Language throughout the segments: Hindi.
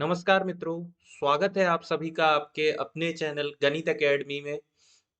नमस्कार मित्रों, स्वागत है आप सभी का आपके अपने चैनल गणित एकेडमी में।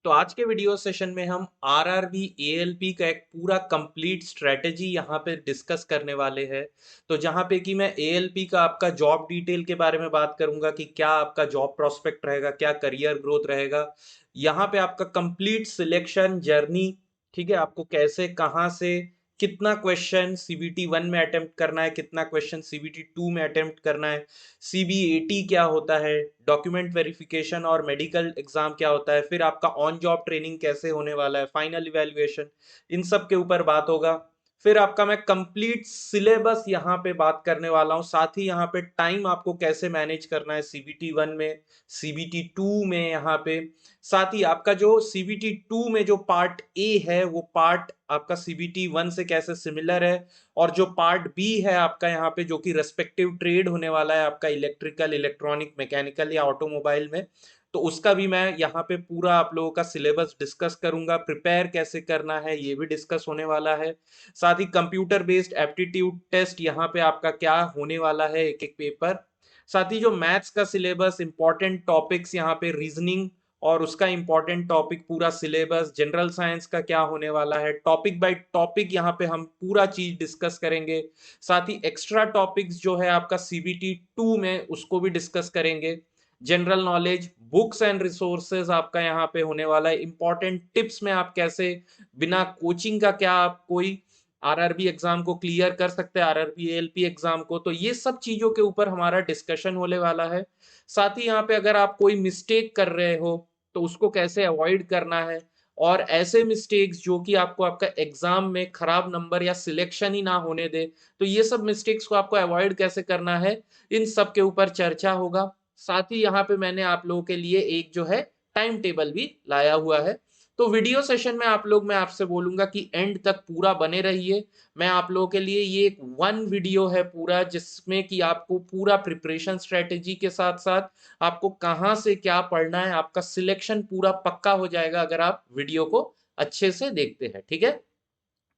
तो आज के वीडियो सेशन में हम आरआरबी एएलपी का एक पूरा कंप्लीट स्ट्रेटजी यहाँ पे डिस्कस करने वाले हैं। तो जहाँ पे कि मैं एएलपी का आपका जॉब डिटेल के बारे में बात करूंगा कि क्या आपका जॉब प्रोस्पेक्ट रहेगा, क्या करियर ग्रोथ रहेगा। यहाँ पे आपका कंप्लीट सिलेक्शन जर्नी, ठीक है, आपको कैसे कहाँ से कितना क्वेश्चन सीबीटी 1 में अटेम्प्ट करना है, कितना क्वेश्चन सीबीटी 2 में अटेम्प्ट करना है, सीबीएटी क्या होता है, डॉक्यूमेंट वेरिफिकेशन और मेडिकल एग्जाम क्या होता है, फिर आपका ऑन जॉब ट्रेनिंग कैसे होने वाला है, फाइनल इवैल्यूएशन, इन सब के ऊपर बात होगा। फिर आपका मैं कंप्लीट सिलेबस यहाँ पे बात करने वाला हूँ, साथ ही यहाँ पे टाइम आपको कैसे मैनेज करना है सीबीटी 1 में, सीबीटी 2 में, यहाँ पे साथ ही आपका जो सीबीटी 2 में जो पार्ट ए है वो पार्ट आपका सीबीटी 1 से कैसे सिमिलर है, और जो पार्ट बी है आपका यहाँ पे जो कि रेस्पेक्टिव ट्रेड होने वाला है आपका इलेक्ट्रिकल, इलेक्ट्रॉनिक, मैकेनिकल या ऑटोमोबाइल में, तो उसका भी मैं यहाँ पे पूरा आप लोगों का सिलेबस डिस्कस करूंगा। प्रिपेयर कैसे करना है ये भी डिस्कस होने वाला है। साथ ही कंप्यूटर बेस्ड एप्टीट्यूड टेस्ट यहाँ पे आपका क्या होने वाला है, एक एक पेपर। साथ ही जो मैथ्स का सिलेबस, इंपॉर्टेंट टॉपिक्स यहाँ पे रीजनिंग और उसका इंपॉर्टेंट टॉपिक पूरा सिलेबस, जनरल साइंस का क्या होने वाला है, टॉपिक बाय टॉपिक यहाँ पे हम पूरा चीज डिस्कस करेंगे। साथ ही एक्स्ट्रा टॉपिक्स जो है आपका सीबीटी 2 में उसको भी डिस्कस करेंगे। General knowledge, books and resources आपका यहाँ पे होने वाला है। इंपॉर्टेंट टिप्स में आप कैसे बिना कोचिंग का क्या आप कोई आरआरबी एग्जाम को क्लियर कर सकते हैं, आरआरबी एएलपी एग्जाम को, तो ये सब चीजों के ऊपर हमारा डिस्कशन होने वाला है। साथ ही यहाँ पे अगर आप कोई मिस्टेक कर रहे हो तो उसको कैसे अवॉइड करना है, और ऐसे मिस्टेक्स जो कि आपको आपका एग्जाम में खराब नंबर या सिलेक्शन ही ना होने दे, तो ये सब मिस्टेक्स को आपको अवॉइड कैसे करना है, इन सब के ऊपर चर्चा होगा। साथ ही यहाँ पे मैंने आप लोगों के लिए एक जो है टाइम टेबल भी लाया हुआ है। तो वीडियो सेशन में मैं आपसे बोलूंगा कि एंड तक पूरा बने रहिए। मैं आप लोगों के लिए ये एक वन वीडियो है पूरा, जिसमें कि आपको पूरा प्रिपरेशन स्ट्रेटेजी के साथ साथ आपको कहाँ से क्या पढ़ना है, आपका सिलेक्शन पूरा पक्का हो जाएगा अगर आप वीडियो को अच्छे से देखते हैं, ठीक है।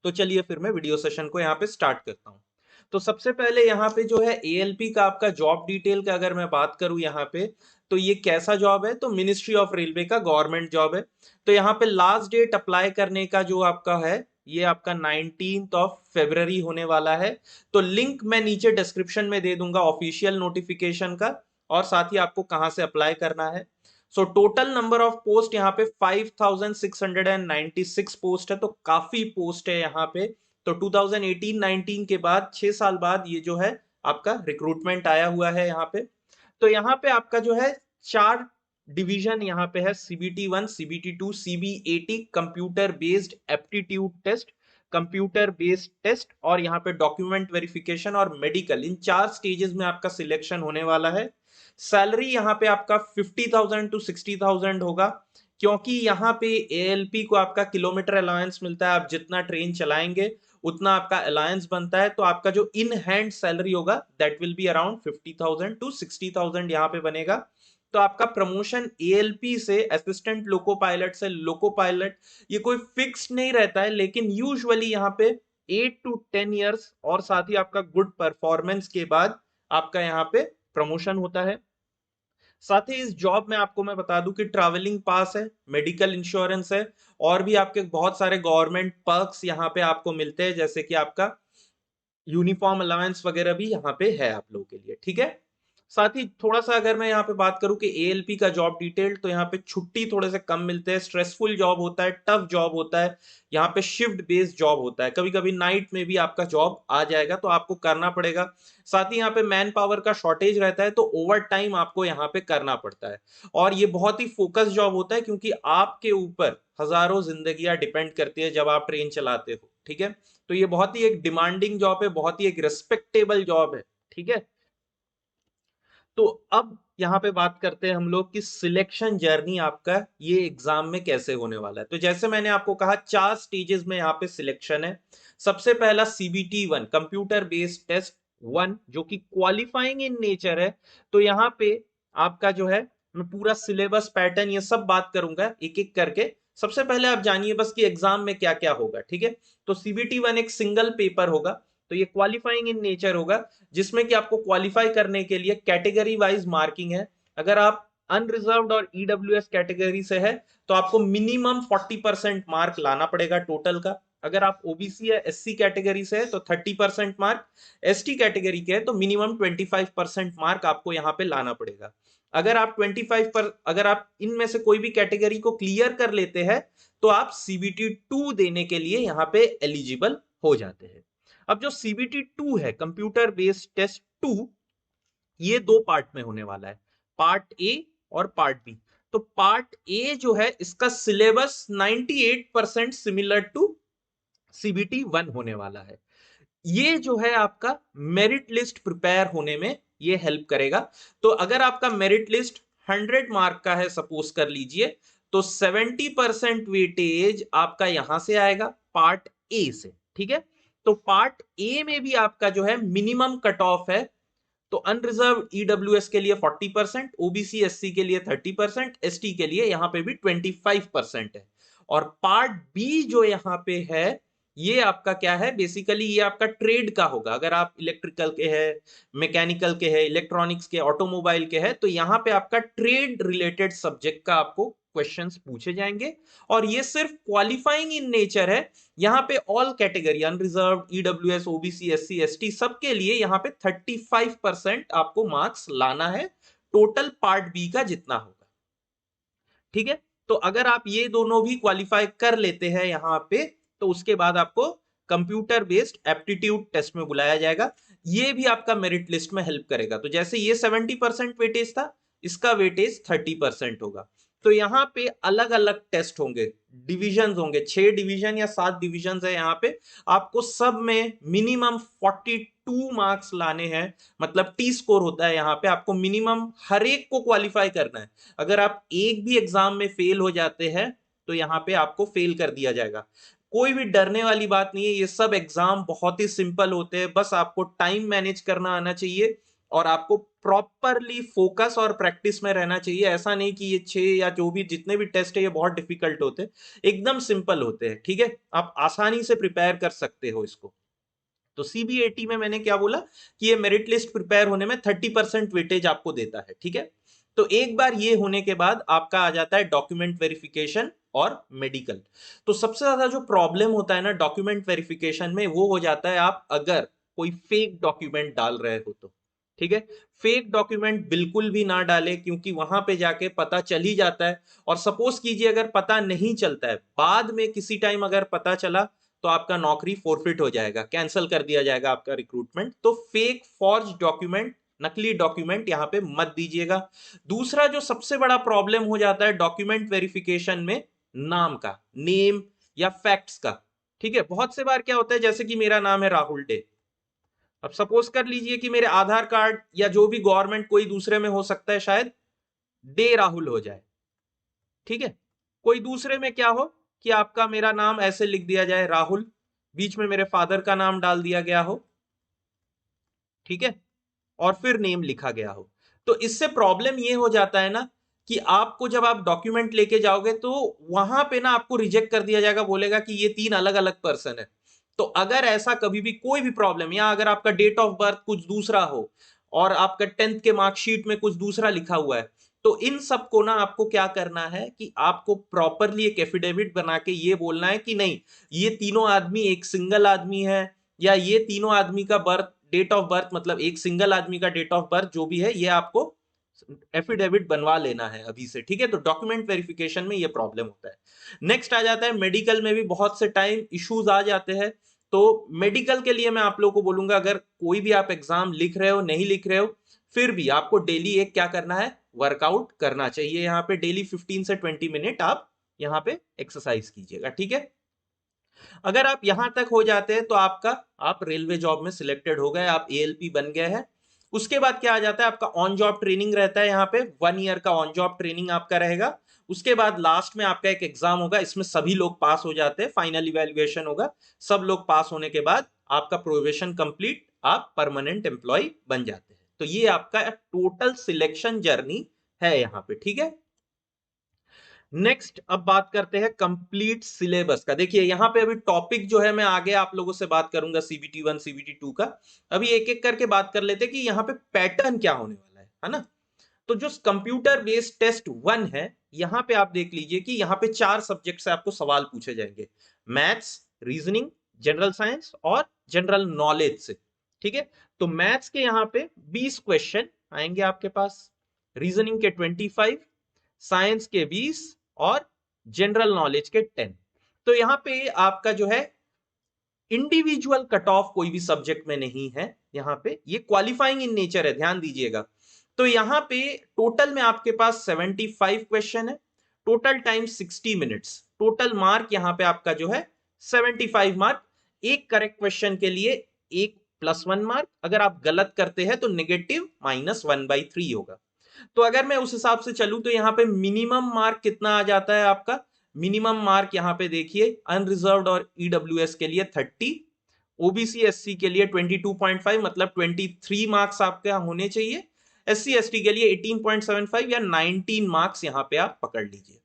तो चलिए फिर मैं वीडियो सेशन को यहाँ पे स्टार्ट करता हूँ। तो सबसे पहले यहाँ पे जो है एएलपी का आपका जॉब डिटेल का अगर मैं बात करूँ यहाँ पे, तो ये कैसा जॉब है, तो मिनिस्ट्री ऑफ रेलवे का गवर्नमेंट जॉब है। तो यहाँ पे लास्ट डेट अप्लाई करने का जो आपका है, ये आपका 19 फरवरी होने वाला है। तो लिंक मैं नीचे डिस्क्रिप्शन में दे दूंगा ऑफिशियल नोटिफिकेशन का, और साथ ही आपको कहाँ से अप्लाई करना है। So total number of post यहाँ पे 5696 पोस्ट है, तो काफी पोस्ट है यहाँ पे। तो 2018-19 के बाद 6 साल बाद ये जो है आपका रिक्रूटमेंट आया हुआ है यहाँ पे। तो यहाँ पे आपका जो है 4 डिवीजन यहाँ पे है, CBT 1, CBT 2, CBAT, computer based aptitude test, computer based test, और यहाँ पे डॉक्यूमेंट वेरिफिकेशन और मेडिकल, इन 4 स्टेजेस में आपका सिलेक्शन होने वाला है। सैलरी यहाँ पे आपका 50,000 टू 60,000 होगा, क्योंकि यहाँ पे एएलपी को आपका किलोमीटर अलाउंस मिलता है। आप जितना ट्रेन चलाएंगे उतना आपका अलायंस बनता है, तो आपका जो इन हैंड सैलरी होगा that will be around 50,000 to 60,000 यहाँ पे बनेगा। तो आपका प्रमोशन एएलपी से असिस्टेंट लोको पायलट से लोको पायलट, ये कोई फिक्स नहीं रहता है, लेकिन यूजुअली यहाँ पे 8 to 10 years और साथ ही आपका गुड परफॉर्मेंस के बाद आपका यहाँ पे प्रमोशन होता है। साथ ही इस जॉब में आपको मैं बता दूं कि ट्रैवलिंग पास है, मेडिकल इंश्योरेंस है, और भी आपके बहुत सारे गवर्नमेंट पर्क्स यहाँ पे आपको मिलते हैं, जैसे कि आपका यूनिफॉर्म अलाउंस वगैरह भी यहाँ पे है आप लोगों के लिए, ठीक है। साथ ही थोड़ा सा अगर मैं यहाँ पे बात करूँ कि एएलपी का जॉब डिटेल, तो यहाँ पे छुट्टी थोड़े से कम मिलते हैं, स्ट्रेसफुल जॉब होता है, टफ जॉब होता है, यहाँ पे शिफ्ट बेस्ड जॉब होता है, कभी कभी नाइट में भी आपका जॉब आ जाएगा तो आपको करना पड़ेगा। साथ ही यहाँ पे मैन पावर का शॉर्टेज रहता है, तो ओवर टाइम आपको यहाँ पे करना पड़ता है। और ये बहुत ही फोकस जॉब होता है, क्योंकि आपके ऊपर हजारों जिंदगियां डिपेंड करती है जब आप ट्रेन चलाते हो, ठीक है। तो ये बहुत ही एक डिमांडिंग जॉब है, बहुत ही एक रिस्पेक्टेबल जॉब है, ठीक है। तो अब यहाँ पे बात करते हैं हम लोग कि सिलेक्शन जर्नी आपका ये एग्जाम में कैसे होने वाला है। तो जैसे मैंने आपको कहा 4 स्टेजेस में यहाँ पे सिलेक्शन है। सबसे पहला सीबीटी 1, कंप्यूटर बेस्ड टेस्ट 1, जो कि क्वालिफाइंग इन नेचर है। तो यहाँ पे आपका जो है, मैं पूरा सिलेबस पैटर्न ये सब बात करूंगा एक एक करके। सबसे पहले आप जानिए बस कि एग्जाम में क्या क्या होगा, ठीक है। तो सीबीटी 1 एक सिंगल पेपर होगा, तो ये क्वालिफाइंग इन नेचर होगा, जिसमें कि आपको क्वालिफाई करने के लिए कैटेगरी वाइज मार्किंग है। अगर आप अनरिजर्व्ड और ईडब्ल्यूएस कैटेगरी से है तो आपको मिनिमम 40% मार्क लाना पड़ेगा टोटल का। अगर आप ओबीसी या एससी कैटेगरी से है तो 30% मार्क, एसटी कैटेगरी के है तो मिनिमम 25% मार्क आपको यहाँ पे लाना पड़ेगा। अगर आप 25 पर अगर आप इनमें से कोई भी कैटेगरी को क्लियर कर लेते हैं तो आप सीबीटी 2 देने के लिए यहाँ पे एलिजिबल हो जाते हैं। अब जो सीबीटी 2 है, कंप्यूटर बेस्ड टेस्ट 2, ये दो पार्ट में होने वाला है, पार्ट ए और पार्ट बी। तो पार्ट ए जो है इसका सिलेबस 98% सिमिलर टू सीबीटी 1 होने वाला है। ये जो है आपका मेरिट लिस्ट प्रिपेयर होने में ये हेल्प करेगा। तो अगर आपका मेरिट लिस्ट 100 मार्क का है सपोज कर लीजिए, तो 70% वेटेज आपका यहां से आएगा पार्ट ए से, ठीक है। तो पार्ट ए में भी आपका जो है मिनिमम कट ऑफ है, तो अनरिजर्व ईडब्ल्यूएस के लिए 40%, ओबीसी एससी के लिए 30%, एसटी के लिए यहां पे भी 25% है। और पार्ट बी जो यहां पे है ये आपका क्या है, बेसिकली ये आपका ट्रेड का होगा। अगर आप इलेक्ट्रिकल के हैं, मैकेनिकल के हैं, इलेक्ट्रॉनिक्स के, ऑटोमोबाइल के हैं, तो यहाँ पे आपका ट्रेड रिलेटेड सब्जेक्ट का आपको क्वेश्चंस पूछे जाएंगे। और ये सिर्फ क्वालिफाइंग इन नेचर है। यहाँ पे all category, unreserved, EWS, OBC, SC, ST, सबके लिए यहाँ पे 35% आपको मार्क्स लाना है टोटल पार्ट बी का जितना होगा, ठीक है। तो अगर आप ये दोनों भी क्वालिफाई कर लेते हैं यहाँ पे, तो उसके बाद आपको कंप्यूटर बेस्ड एप्टीट्यूड टेस्ट में बुलाया जाएगा। ये भी आपका मेरिट लिस्ट में हेल्प करेगा। तो जैसे ये 70% वेटेज था, इसका वेटेज 30% होगा। तो यहाँ पे अलग अलग टेस्ट होंगे, डिविजन होंगे, 6 डिवीजन या 7 डिविजन है यहाँ पे। आपको सब में मिनिमम 42 मार्क्स लाने हैं, मतलब टी स्कोर होता है यहाँ पे। आपको मिनिमम हर एक को क्वालिफाई करना है। अगर आप एक भी एग्जाम में फेल हो जाते हैं तो यहाँ पे आपको फेल कर दिया जाएगा। कोई भी डरने वाली बात नहीं है, ये सब एग्जाम बहुत ही सिंपल होते हैं। बस आपको टाइम मैनेज करना आना चाहिए और आपको प्रॉपरली फोकस और प्रैक्टिस में रहना चाहिए। ऐसा नहीं कि ये 6 या जो भी जितने भी टेस्ट है ये बहुत डिफिकल्ट होते हैं, एकदम सिंपल होते हैं, ठीक है। आप आसानी से प्रिपेयर कर सकते हो इसको। तो सीबीएटी में मैंने क्या बोला कि ये मेरिट लिस्ट प्रिपेयर होने में 30% वेटेज आपको देता है, ठीक है। तो एक बार ये होने के बाद आपका आ जाता है डॉक्यूमेंट वेरिफिकेशन और मेडिकल। तो सबसे ज्यादा जो प्रॉब्लम होता है ना डॉक्यूमेंट वेरिफिकेशन में, वो हो जाता है आप अगर कोई फेक डॉक्यूमेंट डाल रहे हो तो, ठीक है। फेक डॉक्यूमेंट बिल्कुल भी ना डाले, क्योंकि वहां पे जाके पता चल ही जाता है। और सपोज कीजिए अगर पता नहीं चलता है, बाद में किसी टाइम अगर पता चला, तो आपका नौकरी फोरफिट हो जाएगा, कैंसिल कर दिया जाएगा आपका रिक्रूटमेंट। तो फेक फॉर्ज डॉक्यूमेंट, नकली डॉक्यूमेंट यहाँ पे मत दीजिएगा। दूसरा जो सबसे बड़ा प्रॉब्लम हो जाता है डॉक्यूमेंट वेरिफिकेशन में, नाम का, नेम या फैक्ट्स का, ठीक है। बहुत से बार क्या होता है, जैसे कि मेरा नाम है राहुल डे। अब सपोज कर लीजिए कि मेरे आधार कार्ड या जो भी गवर्नमेंट कोई दूसरे में हो सकता है, शायद डे राहुल हो जाए, ठीक है। कोई दूसरे में क्या हो कि आपका मेरा नाम ऐसे लिख दिया जाए राहुल, बीच में मेरे फादर का नाम डाल दिया गया हो, ठीक है, और फिर नेम लिखा गया हो। तो इससे प्रॉब्लम ये हो जाता है ना कि आपको जब आप डॉक्यूमेंट लेके जाओगे तो वहां पे ना आपको रिजेक्ट कर दिया जाएगा, बोलेगा कि ये 3 अलग अलग पर्सन है। तो अगर ऐसा कभी भी कोई भी प्रॉब्लम, या अगर आपका डेट ऑफ बर्थ कुछ दूसरा हो और आपका 10th के मार्कशीट में कुछ दूसरा लिखा हुआ है, तो इन सब को ना आपको क्या करना है कि आपको प्रॉपरली एक एफिडेविट बना के ये बोलना है कि नहीं, ये तीनों आदमी एक सिंगल आदमी है, या ये तीनों आदमी का बर्थ, डेट ऑफ बर्थ मतलब एक सिंगल आदमी का डेट ऑफ बर्थ जो भी है, ये आपको एफिडेविट बनवा लेना है अभी से, ठीक है। तो डॉक्यूमेंट वेरिफिकेशन में ये प्रॉब्लम होता है। नेक्स्ट आ जाता है मेडिकल में भी बहुत से टाइम इश्यूज आ जाते हैं। तो मेडिकल के लिए मैं आप लोगों को बोलूंगा, अगर कोई भी आप एग्जाम लिख रहे हो, नहीं लिख रहे हो, फिर भी आपको डेली एक क्या करना है, वर्कआउट करना चाहिए। यहाँ पे डेली 15 से 20 मिनट आप यहाँ पे एक्सरसाइज कीजिएगा, ठीक है। अगर आप यहां तक हो जाते हैं तो आप रेलवे जॉब में सिलेक्टेड हो गए, आप एएलपी बन गए हैं। उसके बाद क्या आ जाता है, आपका ऑन जॉब ट्रेनिंग रहता है। यहाँ पे 1 ईयर का ऑन जॉब ट्रेनिंग आपका रहेगा। उसके बाद लास्ट में आपका एक एग्जाम होगा, इसमें सभी लोग पास हो जाते हैं, फाइनल इवेल्युएशन होगा। सब लोग पास होने के बाद आपका प्रोबेशन कंप्लीट, आप परमानेंट एम्प्लॉय बन जाते हैं। तो ये आपका टोटल सिलेक्शन जर्नी है यहाँ पे, ठीक है। नेक्स्ट अब बात करते हैं कंप्लीट सिलेबस का। देखिए यहाँ पे अभी टॉपिक जो है मैं आगे आप लोगों से बात करूंगा सीबीटी 1 सीबीटी 2 का। अभी एक एक करके बात कर लेते हैं कि यहाँ पे पैटर्न क्या होने वाला है ना। तो जो कंप्यूटर बेस्ड टेस्ट 1 है, यहाँ पे आप देख लीजिए कि यहाँ पे 4 सब्जेक्ट से आपको सवाल पूछे जाएंगे, मैथ्स, रीजनिंग, जनरल साइंस और जनरल नॉलेज से। ठीक है, तो मैथ्स के यहाँ पे 20 क्वेश्चन आएंगे आपके पास, रीजनिंग के 25, साइंस के 20 और जनरल नॉलेज के 10। तो यहाँ पे आपका जो है इंडिविजुअल कट ऑफ कोई भी सब्जेक्ट में नहीं है, यहाँ पे ये क्वालिफाइंग इन नेचर है, ध्यान दीजिएगा। तो यहाँ पे टोटल में आपके पास 75 क्वेश्चन है, total time 60 minutes, total mark यहाँ पे आपका जो है 75 मार्क। एक करेक्ट क्वेश्चन के लिए एक +1 मार्क, अगर आप गलत करते हैं तो नेगेटिव -1/3 होगा। तो अगर मैं उस हिसाब से चलूं तो यहाँ पे मिनिमम मार्क कितना आ जाता है आपका, मिनिमम मार्क यहाँ पे देखिए अनरिजर्व्ड और ईडब्ल्यूएस के लिए 30, ओबीसी एससी के लिए 22.5 मतलब 23 मार्क्स आपके होने चाहिए, एससी एसटी के लिए 18.75 या 19 मार्क्स यहाँ पे आप पकड़ लीजिए।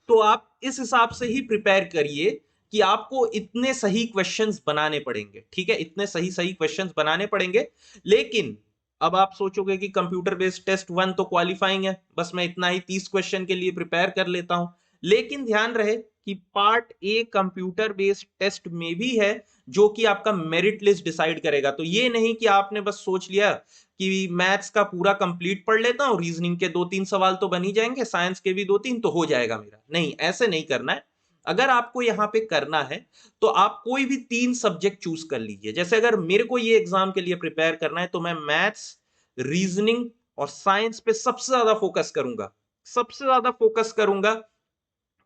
तो आप इस हिसाब से ही प्रिपेयर करिए कि आपको इतने सही क्वेश्चंस बनाने पड़ेंगे। ठीक है, इतने सही सही क्वेश्चंस बनाने पड़ेंगे। लेकिन अब आप सोचोगे कि कंप्यूटर बेस्ड टेस्ट 1 तो क्वालिफाइंग है, बस मैं इतना ही 30 क्वेश्चन के लिए प्रिपेयर कर लेता हूं। लेकिन ध्यान रहे कि part A computer based test में भी है, जो कि आपका मेरिट लिस्ट डिसाइड करेगा। तो ये नहीं कि आपने बस सोच लिया कि मैथ्स का पूरा कंप्लीट पढ़ लेता हूं, रीजनिंग के 2-3 सवाल तो बन ही जाएंगे, साइंस के भी 2-3 तो हो जाएगा मेरा। नहीं, ऐसे नहीं करना है। अगर आपको यहां पे करना है तो आप कोई भी 3 सब्जेक्ट चूज कर लीजिए। जैसे अगर मेरे को ये एग्जाम के लिए प्रिपेयर करना है तो मैं मैथ्स, रीजनिंग और साइंस पे सबसे ज्यादा फोकस करूंगा, सबसे ज्यादा फोकस करूंगा।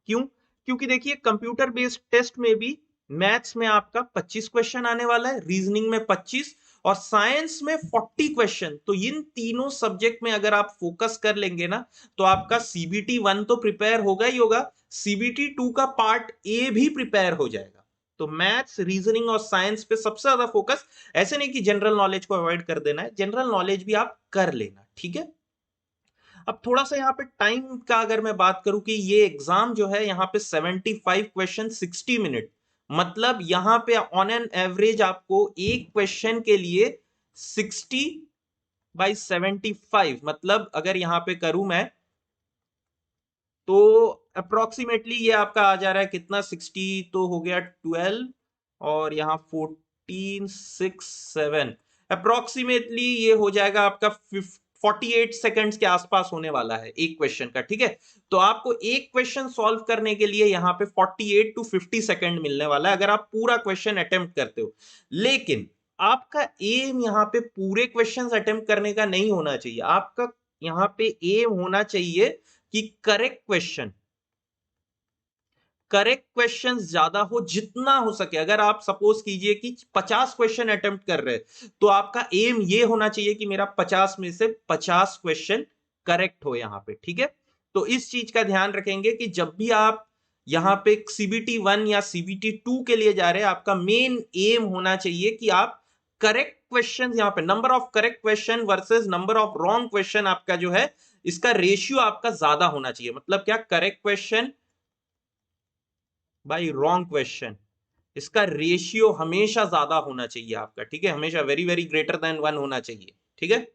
क्यों? क्योंकि देखिए कंप्यूटर बेस्ड टेस्ट में भी मैथ्स में आपका 25 क्वेश्चन आने वाला है, रीजनिंग में 25 और साइंस में 40 क्वेश्चन। तो इन तीनों सब्जेक्ट में अगर आप फोकस कर लेंगे ना तो आपका सीबीटी 1 तो प्रिपेयर होगा ही होगा, सीबीटी 2 का पार्ट ए भी प्रिपेयर हो जाएगा। तो मैथ्स, रीजनिंग और साइंस पे सबसे ज्यादा फोकस। ऐसे नहीं कि जनरल नॉलेज को अवॉइड कर देना है, जनरल नॉलेज भी आप कर लेना। ठीक है, अब थोड़ा सा यहाँ पे टाइम का अगर मैं बात करूं कि ये एग्जाम जो है यहाँ पे 75 क्वेश्चन 60 मिनट, मतलब यहाँ पे ऑन एन एवरेज आपको एक क्वेश्चन के लिए 60/75, मतलब अगर यहाँ पे करूं मैं तो अप्रोक्सीमेटली ये आपका आ जा रहा है कितना, 60 तो हो गया 12 और यहाँ 14 6 7, अप्रोक्सीमेटली ये हो जाएगा आपका 48 सेकंड्स के आसपास होने वाला है एक क्वेश्चन का। ठीक है, तो आपको एक क्वेश्चन सॉल्व करने के लिए यहाँ पे 48 to 50 सेकंड मिलने वाला है अगर आप पूरा क्वेश्चन अटेम्प्ट करते हो। लेकिन आपका एम यहाँ पे पूरे क्वेश्चन अटेम्प्ट करने का नहीं होना चाहिए, आपका यहाँ पे एम होना चाहिए कि करेक्ट क्वेश्चन ज्यादा हो जितना हो सके। अगर आप सपोज कीजिए कि 50 क्वेश्चन अटेम्प्ट कर रहे हैं तो आपका एम ये होना चाहिए कि मेरा 50 में से 50 क्वेश्चन करेक्ट हो यहाँ पे। ठीक है, तो इस चीज का ध्यान रखेंगे कि जब भी आप यहाँ पे सीबीटी 1 या सीबीटी 2 के लिए जा रहे हैं, आपका मेन एम होना चाहिए कि आप करेक्ट क्वेश्चन, यहाँ पे number of correct question versus number of wrong question आपका जो है इसका रेशियो आपका ज्यादा होना चाहिए। मतलब क्या, correct question by wrong question, इसका रेशियो हमेशा ज्यादा होना चाहिए आपका। ठीक है, हमेशा वेरी वेरी ग्रेटर देन 1 होना चाहिए। ठीक है,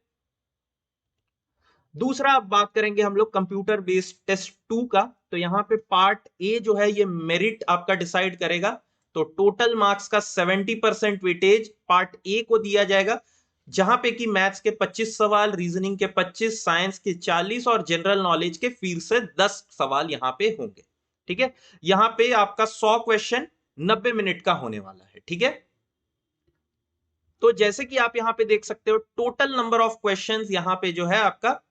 दूसरा अब बात करेंगे हम लोग कंप्यूटर बेस्ड टेस्ट 2 का। तो यहाँ पे पार्ट ए जो है ये मेरिट आपका डिसाइड करेगा। तो टोटल मार्क्स का 70% वेटेज पार्ट ए को दिया जाएगा, जहां पे कि मैथ्स के 25 सवाल, रीजनिंग के 25, साइंस के 40 और जनरल नॉलेज के फिर से 10 सवाल यहाँ पे होंगे। ठीक है, यहाँ पे आपका 100 क्वेश्चन 90 मिनट का होने वाला है। ठीक है, तो जैसे कि आप यहाँ पे देख सकते हो टोटल नंबर ऑफ क्वेश्चंस यहाँ पे जो है आपका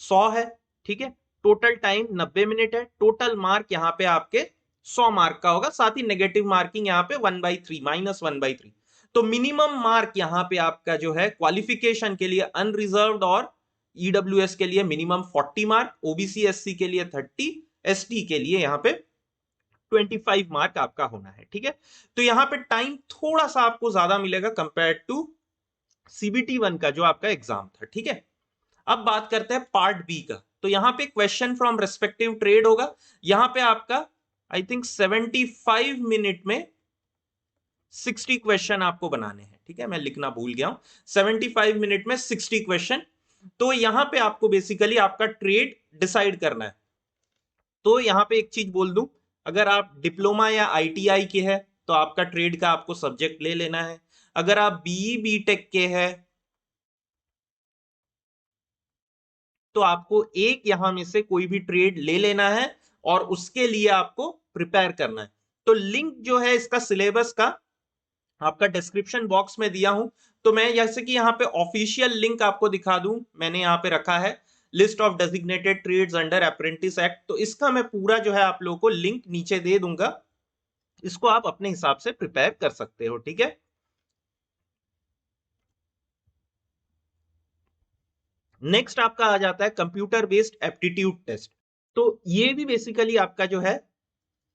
100 है। ठीक है, टोटल टाइम 90 मिनट है, टोटल मार्क यहाँ पे आपके 100 मार्क का होगा, साथ ही नेगेटिव मार्किंग यहाँ पे 1/3 -1/3। तो मिनिमम मार्क यहाँ पे आपका जो है क्वालिफिकेशन के लिए अनरिजर्व्ड और ईडब्ल्यूएस के लिए मिनिमम 40 मार्क, ओबीसी एससी के लिए 30, एसटी के लिए यहाँ पे 25 मार्क आपका होना है। ठीक है, तो यहाँ पे टाइम थोड़ा सा आपको ज्यादा मिलेगा कंपेयर टू सीबीटी 1 का जो आपका एग्जाम था। ठीक है, अब बात करते हैं पार्ट बी का। तो यहाँ पे क्वेश्चन फ्रॉम रेस्पेक्टिव ट्रेड होगा। यहाँ पे आपका आई थिंक 75 मिनट में 60 क्वेश्चन आपको बनाने हैं, ठीक है, मैं लिखना भूल गया हूं, 75 मिनट में 60 क्वेश्चन। तो यहां पे आपको बेसिकली आपका ट्रेड डिसाइड करना है। तो यहां पे एक चीज बोल दूं, अगर आप डिप्लोमा या आईटीआई के हैं तो आपका ट्रेड का आपको सब्जेक्ट ले लेना है। अगर आप बीई बीटेक के हैं तो आपको एक यहां में से कोई भी ट्रेड ले लेना है और उसके लिए आपको प्रिपेयर करना है। तो लिंक जो है इसका सिलेबस का आपका डिस्क्रिप्शन बॉक्स में दिया हूं। तो मैं जैसे कि यहाँ पे ऑफिशियल लिंक आपको दिखा दूं, मैंने यहाँ पे रखा है list of designated trades under apprentice act. तो इसका मैं पूरा जो है आप लोगों को लिंक नीचे दे दूंगा, इसको आप अपने हिसाब से प्रिपेयर कर सकते हो, ठीक है। नेक्स्ट आपका आ जाता है कंप्यूटर बेस्ड एप्टीट्यूड टेस्ट। तो ये भी बेसिकली आपका जो है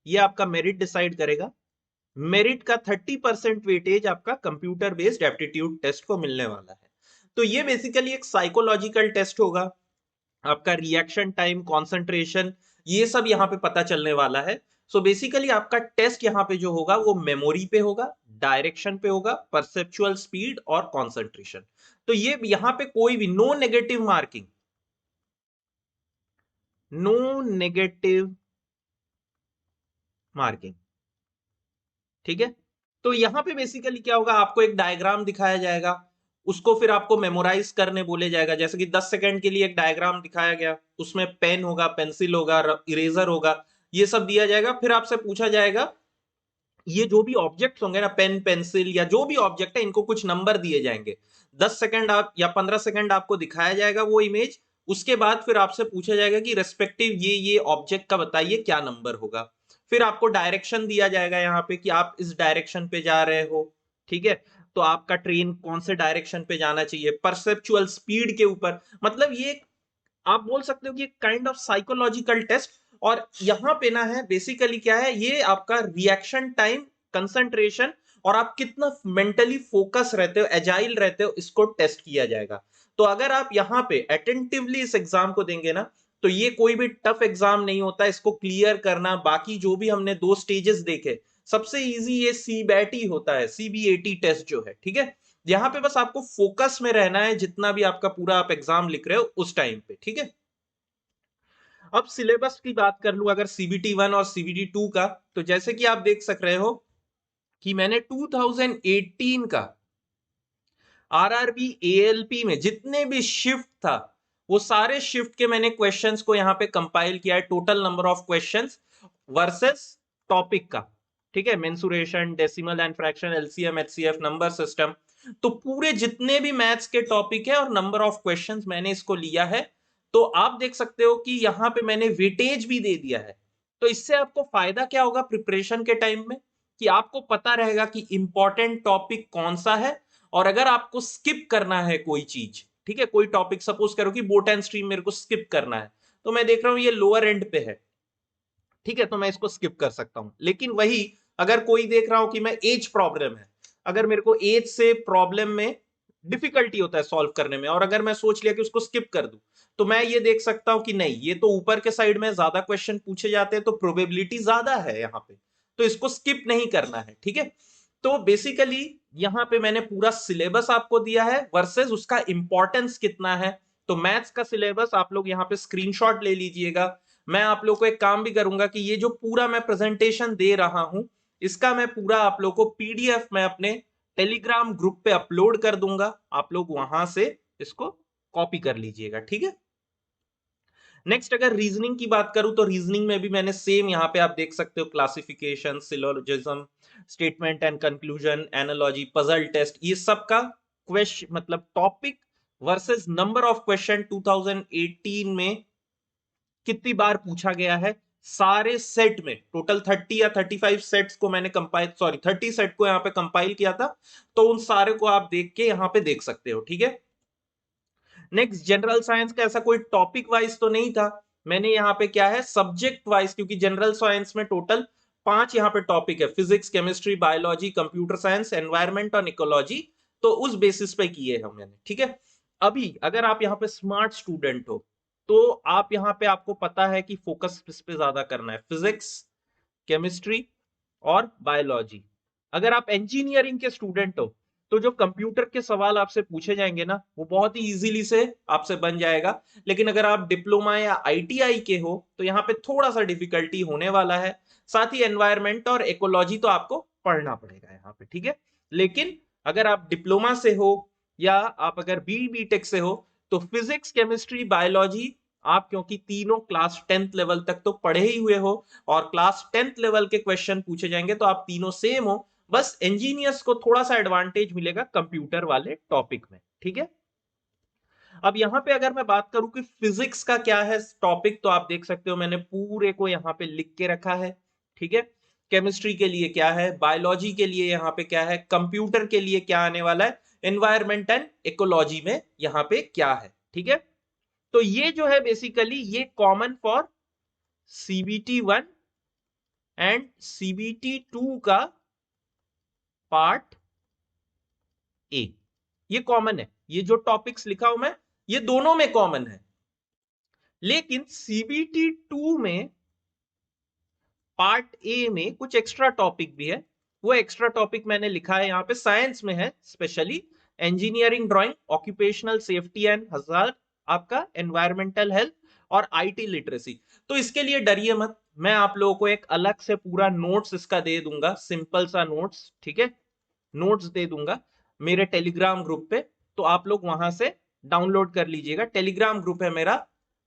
ये आपका मेरिट डिसाइड करेगा। मेरिट का 30% वेटेज आपका कंप्यूटर बेस्ड एप्टीट्यूड टेस्ट को मिलने वाला है। तो ये बेसिकली एक साइकोलॉजिकल टेस्ट होगा, आपका रिएक्शन टाइम, कंसंट्रेशन, ये सब यहाँ पे पता चलने वाला है। सो बेसिकली आपका टेस्ट यहाँ पे जो होगा वो मेमोरी पे होगा, डायरेक्शन पे होगा, परसेप्चुअल स्पीड और कंसंट्रेशन। तो ये यहाँ पे कोई भी no negative marking, no negative marking, ठीक है। तो यहां पे बेसिकली क्या होगा, आपको एक डायग्राम दिखाया जाएगा, उसको फिर आपको मेमोराइज करने बोले जाएगा। जैसे कि 10 सेकंड के लिए एक डायग्राम दिखाया गया, उसमें पेन होगा, पेंसिल होगा, इरेजर होगा, ये सब दिया जाएगा। फिर आपसे पूछा जाएगा ये जो भी ऑब्जेक्ट होंगे ना, पेन पेंसिल या जो भी ऑब्जेक्ट है, इनको कुछ नंबर दिए जाएंगे। 10 सेकंड आप या 15 सेकंड आपको दिखाया जाएगा वो इमेज। उसके बाद फिर आपसे पूछा जाएगा कि रेस्पेक्टिव ये ऑब्जेक्ट का बताइए क्या नंबर होगा। फिर आपको डायरेक्शन दिया जाएगा यहाँ पे कि आप इस डायरेक्शन पे जा रहे हो, ठीक है। तो आपका ट्रेन कौन से डायरेक्शन पे जाना चाहिए, परसेप्चुअल स्पीड के ऊपर। मतलब ये आप बोल सकते हो कि काइंड ऑफ साइकोलॉजिकल टेस्ट। और यहां पे ना है बेसिकली क्या है, ये आपका रिएक्शन टाइम, कंसंट्रेशन और आप कितना मेंटली फोकस रहते हो, एजाइल रहते हो, इसको टेस्ट किया जाएगा। तो अगर आप यहाँ पे अटेंटिवली इस एग्जाम को देंगे ना, तो ये कोई भी टफ एग्जाम नहीं होता इसको क्लियर करना। बाकी जो भी हमने 2 स्टेजेस देखे, सबसे इजी ये सीबीएटी होता है, सीबीएटी टेस्ट जो है, ठीक है। यहाँ पे बस आपको फोकस में रहना है जितना भी आपका पूरा आप एग्जाम लिख रहे हो उस टाइम पे, ठीक है। अब सिलेबस की बात कर लूं अगर सीबीटी 1 और सीबीटी 2 का, तो जैसे कि आप देख सक रहे हो कि मैंने 2018 का आरआरबी एएलपी में जितने भी शिफ्ट था वो सारे शिफ्ट के मैंने क्वेश्चंस को यहाँ पे कंपाइल किया है, total number of questions versus topic का, ठीक है। Mensuration, decimal and fraction, LCM, HCF, number system, तो पूरे जितने भी मैथ्स के टॉपिक है और नंबर ऑफ क्वेश्चंस मैंने इसको लिया है। तो आप देख सकते हो कि यहाँ पे मैंने वेटेज भी दे दिया है। तो इससे आपको फायदा क्या होगा प्रिपरेशन के टाइम में, कि आपको पता रहेगा कि इंपॉर्टेंट टॉपिक कौन सा है। और अगर आपको स्किप करना है कोई चीज, ठीक है, कोई टॉपिक सपोज करो कि बोट एंड स्ट्रीम मेरे को स्किप करना है, तो मैं देख रहा हूं ये लोअर एंड पे है, ठीक है, तो मैं इसको स्किप कर सकता हूं। लेकिन वही अगर कोई देख रहा हूं कि मैं एज प्रॉब्लम है, अगर मेरे को एज से प्रॉब्लम में डिफिकल्टी होता है सॉल्व करने में, और अगर मैं सोच लिया कि उसको स्किप कर दूं, तो मैं ये देख सकता हूं कि नहीं, ये तो ऊपर के साइड में ज्यादा क्वेश्चन पूछे जाते हैं तो प्रोबेबिलिटी ज्यादा है यहाँ पे, तो इसको स्किप नहीं करना है, ठीक है। तो बेसिकली यहाँ पे मैंने पूरा सिलेबस आपको दिया है वर्सेस उसका इंपॉर्टेंस कितना है। तो मैथ्स का सिलेबस आप लोग यहाँ पे स्क्रीनशॉट ले लीजिएगा। मैं आप लोग को एक काम भी करूंगा कि ये जो पूरा मैं प्रेजेंटेशन दे रहा हूं, इसका मैं पूरा आप लोग को पीडीएफ में अपने टेलीग्राम ग्रुप पे अपलोड कर दूंगा, आप लोग वहां से इसको कॉपी कर लीजिएगा, ठीक है। नेक्स्ट अगर रीजनिंग की बात करूं तो रीजनिंग में भी मैंने सेम यहाँ पे आप देख सकते हो classification, syllogism, statement and conclusion, analogy, puzzle test, ये सब का क्वेश्चन मतलब topic versus number of question 2018 में कितनी बार पूछा गया है, सारे सेट में टोटल 30 या 35 सेट्स को मैंने कंपाइल, सॉरी 30 सेट को यहाँ पे कंपाइल किया था। तो उन सारे को आप देख के यहाँ पे देख सकते हो, ठीक है। नेक्स्ट जनरल साइंस का ऐसा कोई टॉपिक वाइज तो नहीं था, मैंने यहाँ पे क्या है सब्जेक्ट वाइज, क्योंकि जनरल साइंस में टोटल 5 यहाँ पे टॉपिक है, physics, chemistry, biology, computer science, environment और इकोलॉजी। तो उस बेसिस पे किए हम मैंने, ठीक है। अभी अगर आप यहाँ पे स्मार्ट स्टूडेंट हो तो आप यहाँ पे आपको पता है कि फोकस किस पे ज्यादा करना है, फिजिक्स, केमिस्ट्री और बायोलॉजी। अगर आप इंजीनियरिंग के स्टूडेंट हो तो जो कंप्यूटर के सवाल आपसे पूछे जाएंगे ना वो बहुत ही इजीली से आपसे बन जाएगा। लेकिन अगर आप डिप्लोमा या आईटीआई के हो तो यहाँ पे थोड़ा सा डिफिकल्टी होने वाला है। साथ ही एनवायरमेंट और इकोलॉजी तो आपको पढ़ना पड़ेगा यहाँ पे, ठीक है। लेकिन अगर आप डिप्लोमा से हो या आप अगर बीटेक से हो तो फिजिक्स, केमिस्ट्री, बायोलॉजी आप क्योंकि तीनों क्लास 10th लेवल तक तो पढ़े ही हुए हो और क्लास 10th लेवल के क्वेश्चन पूछे जाएंगे तो आप तीनों सेम हो। बस इंजीनियर्स को थोड़ा सा एडवांटेज मिलेगा कंप्यूटर वाले टॉपिक में, ठीक है। अब यहां पे अगर मैं बात करूं कि फिजिक्स का क्या है टॉपिक, तो आप देख सकते हो मैंने पूरे को यहां पे लिख के रखा है, ठीक है। केमिस्ट्री के लिए क्या है, बायोलॉजी के लिए यहां पे क्या है, कंप्यूटर के लिए क्या आने वाला है, एनवायरमेंट एंड इकोलॉजी में यहां पे क्या है, ठीक है। तो ये जो है बेसिकली ये common for CBT 1 and CBT 2 का पार्ट ए, ये कॉमन है। ये जो टॉपिक्स लिखा हूं मैं ये दोनों में कॉमन है। लेकिन सीबीटी 2 में पार्ट ए में कुछ एक्स्ट्रा टॉपिक भी है। वो एक्स्ट्रा टॉपिक मैंने लिखा है यहाँ पे, साइंस में है, specially engineering drawing, occupational safety and hazard, आपका एनवायरमेंटल हेल्थ और आईटी लिटरेसी। तो इसके लिए डरिए मत, मैं आप लोगों को एक अलग से पूरा नोट्स इसका दे दूंगा, सिंपल सा नोट्स, ठीक है। नोट्स दे दूंगा मेरे टेलीग्राम ग्रुप पे, तो आप लोग वहां से डाउनलोड कर लीजिएगा। टेलीग्राम ग्रुप है मेरा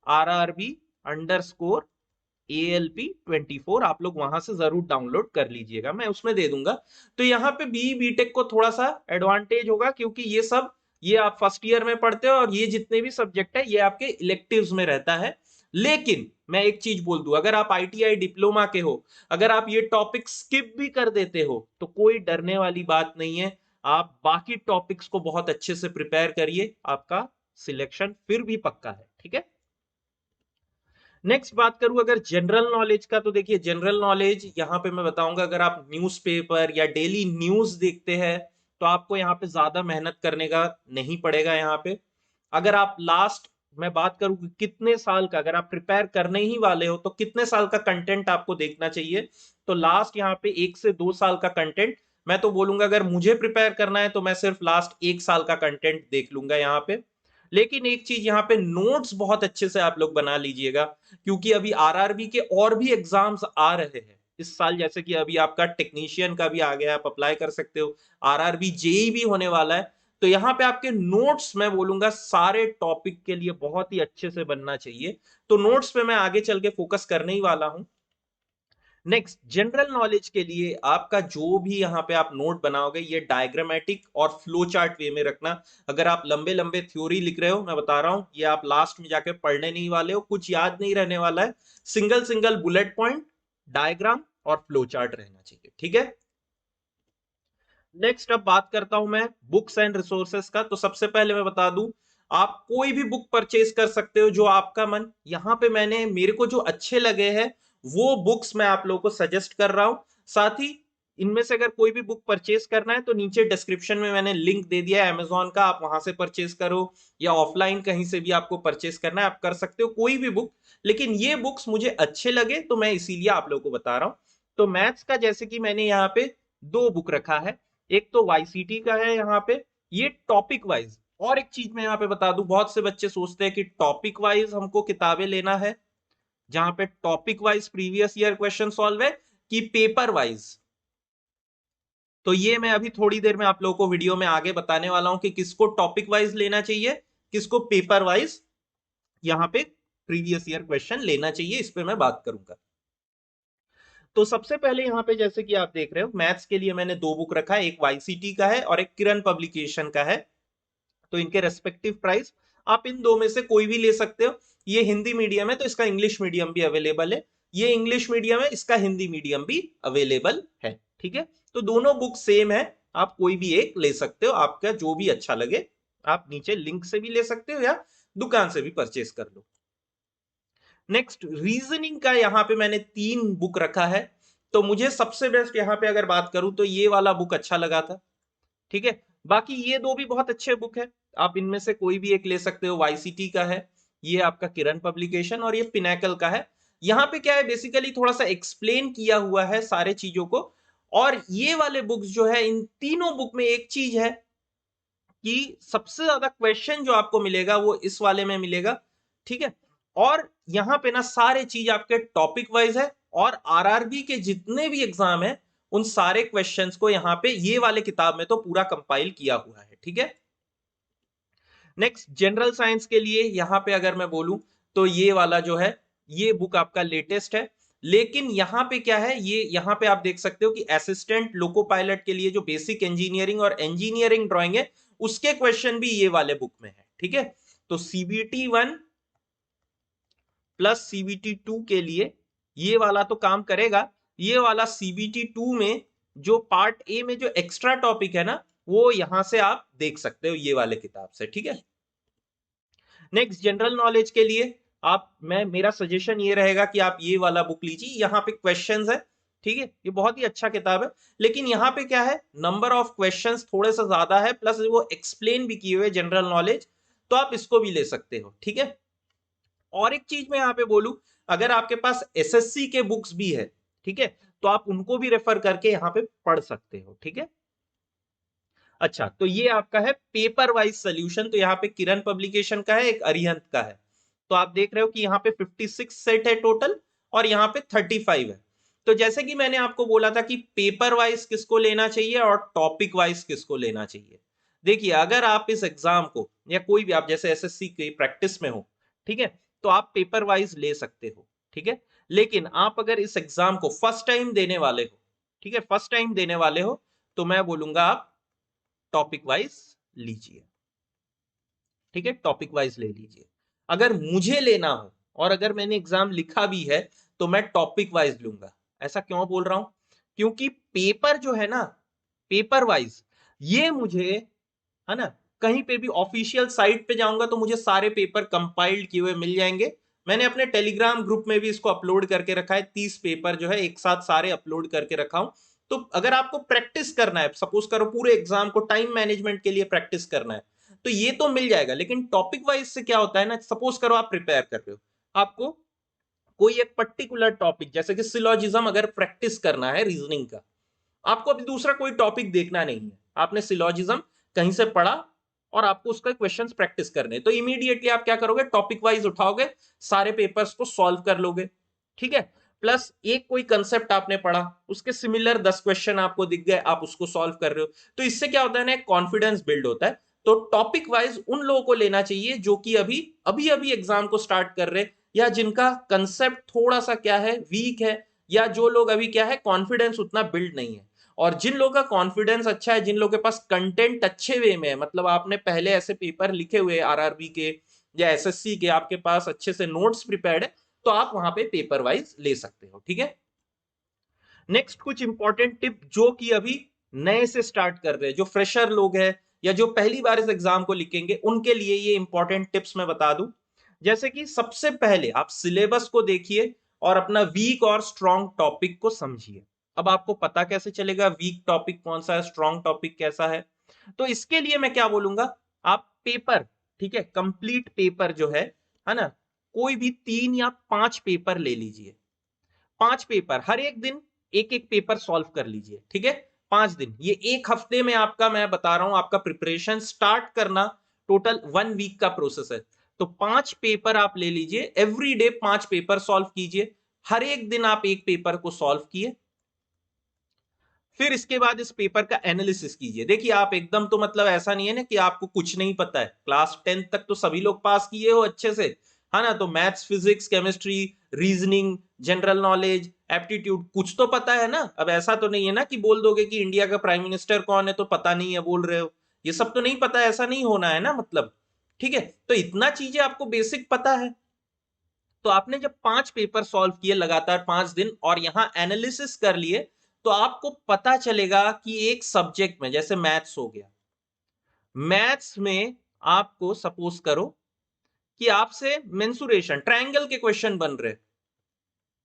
RRB_ALP 24, आप लोग वहां से जरूर डाउनलोड कर लीजिएगा, मैं उसमें दे दूंगा। तो यहाँ पे बीटेक को थोड़ा सा एडवांटेज होगा क्योंकि ये सब ये आप फर्स्ट ईयर में पढ़ते हो और ये जितने भी सब्जेक्ट है ये आपके इलेक्टिव्स में रहता है। लेकिन मैं एक चीज बोल दूं, अगर आप आईटीआई डिप्लोमा के हो, अगर आप ये टॉपिक स्किप भी कर देते हो तो कोई डरने वाली बात नहीं है। आप बाकी टॉपिक्स को बहुत अच्छे से प्रिपेयर करिए, आपका सिलेक्शन फिर भी पक्का है, ठीक है। नेक्स्ट बात करूं अगर जनरल नॉलेज का, तो देखिए जनरल नॉलेज यहां पे मैं बताऊंगा, अगर आप न्यूज़पेपर या डेली न्यूज देखते हैं तो आपको यहाँ पे ज्यादा मेहनत करने का नहीं पड़ेगा। यहाँ पे अगर आप लास्ट मैं बात करूं कि कितने साल का अगर आप प्रिपेयर करने ही वाले हो तो कितने साल का कंटेंट आपको देखना चाहिए, तो लास्ट यहाँ पे 1 से 2 साल का कंटेंट। मैं तो बोलूंगा अगर मुझे प्रिपेयर करना है तो मैं सिर्फ लास्ट 1 साल का कंटेंट देख लूंगा यहाँ पे। लेकिन एक चीज यहाँ पे नोट्स बहुत अच्छे से आप लोग बना लीजिएगा क्योंकि अभी आरआरबी के और भी एग्जाम्स आ रहे हैं इस साल, जैसे कि अभी आपका टेक्नीशियन का भी आ गया, आप अप्लाई कर सकते हो, आरआरबी जेई भी होने वाला है। तो यहाँ पे आपके नोट्स मैं बोलूंगा सारे टॉपिक के लिए बहुत ही अच्छे से बनना चाहिए। तो नोट्स पे मैं आगे चल के फोकस करने ही वाला हूं। नेक्स्ट जनरल नॉलेज के लिए आपका जो भी यहाँ पे आप नोट बनाओगे ये डायग्रामेटिक और फ्लो चार्ट वे में रखना। अगर आप लंबे लंबे थ्योरी लिख रहे हो, मैं बता रहा हूं ये आप लास्ट में जाके पढ़ने नहीं वाले हो, कुछ याद नहीं रहने वाला है। Single single bullet point, diagram और फ्लो चार्ट रहना चाहिए, ठीक है। नेक्स्ट अब बात करता हूं मैं बुक्स एंड रिसोर्सेस का। तो सबसे पहले मैं बता दूं आप कोई भी बुक परचेज कर सकते हो जो आपका मन, यहां पे मैंने मेरे को जो अच्छे लगे हैं वो बुक्स मैं आप लोगों को सजेस्ट कर रहा हूं। साथ ही इनमें से अगर कोई भी बुक परचेज करना है तो नीचे डिस्क्रिप्शन में मैंने लिंक दे दिया है अमेजोन का, आप वहां से परचेज करो या ऑफलाइन कहीं से भी आपको परचेज करना है आप कर सकते हो कोई भी बुक। लेकिन ये बुक्स मुझे अच्छे लगे तो मैं इसीलिए आप लोगों को बता रहा हूं। तो मैथ्स का जैसे कि मैंने यहाँ पे 2 बुक रखा है, एक तो वाईसीटी का है यहाँ पे, ये टॉपिक वाइज। और एक चीज मैं यहाँ पे बता दूं, बहुत से बच्चे सोचते हैं कि टॉपिक वाइज हमको किताबें लेना है जहां पे topic wise previous year question solve है कि पेपर वाइज। तो ये मैं अभी थोड़ी देर में आप लोगों को वीडियो में आगे बताने वाला हूं कि किसको टॉपिक वाइज लेना चाहिए, किसको पेपर वाइज यहाँ पे प्रीवियस ईयर क्वेश्चन लेना चाहिए, इस पे मैं बात करूंगा। तो सबसे पहले यहाँ पे जैसे कि आप देख रहे हो मैथ्स के लिए मैंने 2 बुक रखा है, एक वाईसीटी का है और एक किरण पब्लिकेशन का है। तो इनके रेस्पेक्टिव प्राइस आप इन दो में से कोई भी ले सकते हो। ये हिंदी मीडियम है तो इसका इंग्लिश मीडियम भी अवेलेबल है, ये इंग्लिश मीडियम है इसका हिंदी मीडियम भी अवेलेबल है, ठीक है। तो दोनों बुक सेम है, आप कोई भी एक ले सकते हो, आपका जो भी अच्छा लगे। आप नीचे लिंक से भी ले सकते हो या दुकान से भी परचेस कर लो। नेक्स्ट रीजनिंग का यहाँ पे मैंने 3 बुक रखा है। तो मुझे सबसे बेस्ट यहाँ पे अगर बात करूं तो ये वाला बुक अच्छा लगा था, ठीक है। बाकी ये 2 भी बहुत अच्छे बुक है, आप इनमें से कोई भी एक ले सकते हो, वाईसीटी का है ये आपका किरण पब्लिकेशन और ये पिनाकल का है। यहाँ पे क्या है, बेसिकली थोड़ा सा एक्सप्लेन किया हुआ है सारे चीजों को। और ये वाले बुक्स जो है, इन तीनों बुक में एक चीज है कि सबसे ज्यादा क्वेश्चन जो आपको मिलेगा वो इस वाले में मिलेगा, ठीक है। और यहाँ पे ना सारे चीज आपके टॉपिक वाइज है, और आरआरबी के जितने भी एग्जाम है उन सारे क्वेश्चंस को यहाँ पे ये वाले किताब में तो पूरा कंपाइल किया हुआ है, ठीक है। नेक्स्ट जनरल साइंस के लिए यहाँ पे अगर मैं बोलूं तो ये वाला जो है, ये बुक आपका लेटेस्ट है। लेकिन यहाँ पे क्या है, ये यहाँ पे आप देख सकते हो कि असिस्टेंट लोको पायलट के लिए जो बेसिक इंजीनियरिंग और इंजीनियरिंग ड्राइंग है उसके क्वेश्चन भी ये वाले बुक में है, ठीक है। तो सीबीटी 1 प्लस सीबीटी 2 के लिए ये वाला तो काम करेगा। ये वाला सीबीटी 2 में जो पार्ट ए में जो एक्स्ट्रा टॉपिक है ना, वो यहां से आप देख सकते हो ये वाले किताब से, ठीक है। नेक्स्ट जनरल नॉलेज के लिए मेरा सजेशन ये रहेगा कि आप ये वाला बुक लीजिए, यहाँ पे क्वेश्चंस है, ठीक है। ये बहुत ही अच्छा किताब है, लेकिन यहाँ पे क्या है, नंबर ऑफ क्वेश्चंस थोड़े सा ज्यादा है, प्लस वो एक्सप्लेन भी किए हुए जनरल नॉलेज, तो आप इसको भी ले सकते हो, ठीक है। और एक चीज मैं यहाँ पे बोलूं, अगर आपके पास एसएससी के बुक्स भी है, ठीक है, तो आप उनको भी रेफर करके यहाँ पे पढ़ सकते हो, ठीक है। अच्छा, तो ये आपका है पेपर वाइज सोल्यूशन। तो यहाँ पे किरण पब्लिकेशन का है, एक अरिहंत का है। तो आप देख रहे हो कि यहाँ पे 56 सेट है टोटल, और यहाँ पे 35 है। तो जैसे कि मैंने आपको बोला था कि पेपर वाइज किसको लेना चाहिए और टॉपिक वाइज किसको लेना चाहिए। देखिए, अगर आप इस एग्जाम को, या कोई भी आप जैसे एसएससी की प्रैक्टिस में हो, ठीक है, तो आप पेपर वाइज ले सकते हो, ठीक है। लेकिन आप अगर इस एग्जाम को फर्स्ट टाइम देने वाले हो, ठीक है, फर्स्ट टाइम देने वाले हो, तो मैं बोलूंगा आप टॉपिक वाइज लीजिए, ठीक है, टॉपिक वाइज ले लीजिए। अगर मुझे लेना हो और अगर मैंने एग्जाम लिखा भी है तो मैं टॉपिक वाइज लूंगा। ऐसा क्यों बोल रहा हूं, क्योंकि पेपर जो है ना, पेपर वाइज, ये मुझे, है ना, कहीं पे भी ऑफिशियल साइट पे जाऊंगा तो मुझे सारे पेपर कंपाइल्ड किए हुए मिल जाएंगे। मैंने अपने टेलीग्राम ग्रुप में भी इसको अपलोड करके रखा है, 30 पेपर जो है एक साथ सारे अपलोड करके रखा हूं। तो अगर आपको प्रैक्टिस करना है, सपोज करो पूरे एग्जाम को टाइम मैनेजमेंट के लिए प्रैक्टिस करना है, तो ये तो मिल जाएगा। लेकिन टॉपिक वाइज से क्या होता है ना, सपोज करो आप प्रिपेयर कर रहे हो, आपको कोई एक पर्टिकुलर टॉपिक जैसे कि सिलोजिज्म अगर प्रैक्टिस करना है रीजनिंग का, आपको अभी दूसरा कोई टॉपिक देखना नहीं है, आपने सिलोजिज्म कहीं से पढ़ा और आपको उसका क्वेश्चंस प्रैक्टिस करने, तो इमीडिएटली आप क्या करोगे, टॉपिक वाइज उठाओगे, सारे पेपर्स को सॉल्व कर लोगे, ठीक है। प्लस एक कोई कंसेप्ट आपने पढ़ा, उसके सिमिलर 10 क्वेश्चन आपको दिख गए, आप उसको सॉल्व कर रहे हो, तो इससे क्या होता है ना, कॉन्फिडेंस बिल्ड होता है। तो टॉपिक वाइज उन लोगों को लेना चाहिए जो कि अभी अभी अभी एग्जाम को स्टार्ट कर रहे, या जिनका कंसेप्ट थोड़ा सा क्या है, वीक है, या जो लोग अभी क्या है, कॉन्फिडेंस उतना बिल्ड नहीं है। और जिन लोगों का कॉन्फिडेंस अच्छा है, जिन लोगों के पास कंटेंट अच्छे वे में है, मतलब आपने पहले ऐसे पेपर लिखे हुए आरआरबी के या एसएससी के, आपके पास अच्छे से नोट्स प्रिपेयर्ड है, तो आप वहां पे पेपर वाइज ले सकते हो, ठीक है। नेक्स्ट कुछ इंपॉर्टेंट टिप जो कि अभी नए से स्टार्ट कर रहे हैं, जो फ्रेशर लोग हैं या जो पहली बार इस एग्जाम को लिखेंगे, उनके लिए ये इंपॉर्टेंट टिप्स मैं बता दूं। जैसे कि सबसे पहले आप सिलेबस को देखिए और अपना वीक और स्ट्रॉन्ग टॉपिक को समझिए। अब आपको पता कैसे चलेगा वीक टॉपिक कौन सा है, स्ट्रॉन्ग टॉपिक कैसा है? तो इसके लिए मैं क्या बोलूंगा, आप पेपर, ठीक है, कंप्लीट पेपर जो है ना, कोई भी 3 या 5 पेपर ले लीजिए। 5 पेपर, हर एक दिन एक एक पेपर सॉल्व कर लीजिए, ठीक है। 5 दिन, ये एक हफ्ते में आपका, मैं बता रहा हूं, आपका प्रिपरेशन स्टार्ट करना टोटल 1 वीक का प्रोसेस है। तो 5 पेपर आप ले लीजिए, एवरी डे 5 पेपर सॉल्व कीजिए, हर एक दिन आप एक पेपर को सॉल्व किए। फिर इसके बाद इस पेपर का एनालिसिस कीजिए। देखिए, आप एकदम तो मतलब ऐसा नहीं है ना कि आपको कुछ नहीं पता है, क्लास 10 तक तो सभी लोग पास किए हो अच्छे से, है ना। तो maths, physics, chemistry, reasoning, general knowledge, aptitude कुछ तो पता है ना। अब ऐसा तो नहीं है ना कि बोल दोगे कि इंडिया का प्राइम मिनिस्टर कौन है तो पता नहीं है बोल रहे हो, ये सब तो नहीं पता, ऐसा नहीं होना है ना, मतलब, ठीक है। तो इतना चीजें आपको बेसिक पता है। तो आपने जब 5 पेपर सॉल्व किए लगातार 5 दिन और यहां एनालिसिस कर लिए, तो आपको पता चलेगा कि एक सब्जेक्ट में, जैसे मैथ्स हो गया, मैथ्स में आपको सपोज करो कि आपसे मेंसुरेशन, ट्रायंगल के क्वेश्चन बन रहे,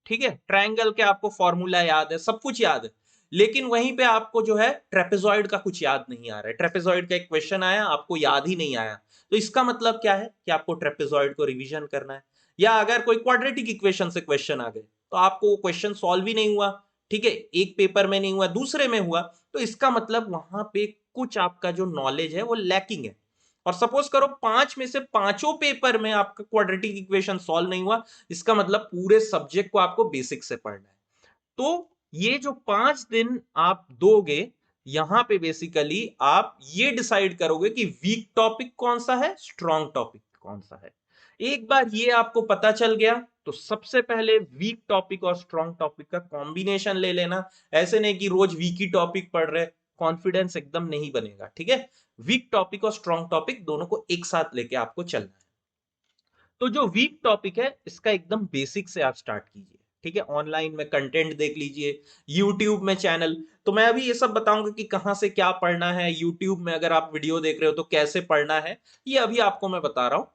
ठीक है, ट्रायंगल के आपको फॉर्मूला याद है, सब कुछ याद है, लेकिन वहीं पे आपको जो है ट्रेपेजॉइड का कुछ याद नहीं आ रहा है, ट्रेपेजॉइड का एक क्वेश्चन आया आपको याद ही नहीं आया, तो इसका मतलब क्या है कि आपको ट्रेपेजॉइड को रिवीजन करना है। या अगर कोई क्वाड्रेटिक इक्वेशन से क्वेश्चन आ गए तो आपको वो क्वेश्चन सॉल्व ही नहीं हुआ, ठीक है, एक पेपर में नहीं हुआ दूसरे में हुआ, तो इसका मतलब वहां पे कुछ आपका जो नॉलेज है वो लैकिंग है। और सपोज करो 5 में से पांचों पेपर में आपका क्वाड्रेटिक इक्वेशन सॉल्व नहीं हुआ, इसका मतलब पूरे सब्जेक्ट को आपको बेसिक से पढ़ना है। तो ये जो 5 दिन आप दोगे, यहां पे बेसिकली आप ये डिसाइड करोगे कि वीक टॉपिक कौन सा है, स्ट्रॉन्ग टॉपिक कौन सा है। एक बार ये आपको पता चल गया तो सबसे पहले वीक टॉपिक और स्ट्रॉन्ग टॉपिक का कॉम्बिनेशन ले लेना। ऐसे नहीं कि रोज वीक ही टॉपिक पढ़ रहे, कॉन्फिडेंस एकदम नहीं बनेगा, ठीक है। वीक टॉपिक और स्ट्रॉन्ग टॉपिक दोनों को एक साथ लेके आपको चलना है। तो जो वीक टॉपिक है इसका एकदम बेसिक से आप स्टार्ट कीजिए, ठीक है। ऑनलाइन में कंटेंट देख लीजिए, यूट्यूब में चैनल, तो मैं अभी ये सब बताऊंगा कि कहां से क्या पढ़ना है, यूट्यूब में अगर आप वीडियो देख रहे हो तो कैसे पढ़ना है, ये अभी आपको मैं बता रहा हूं,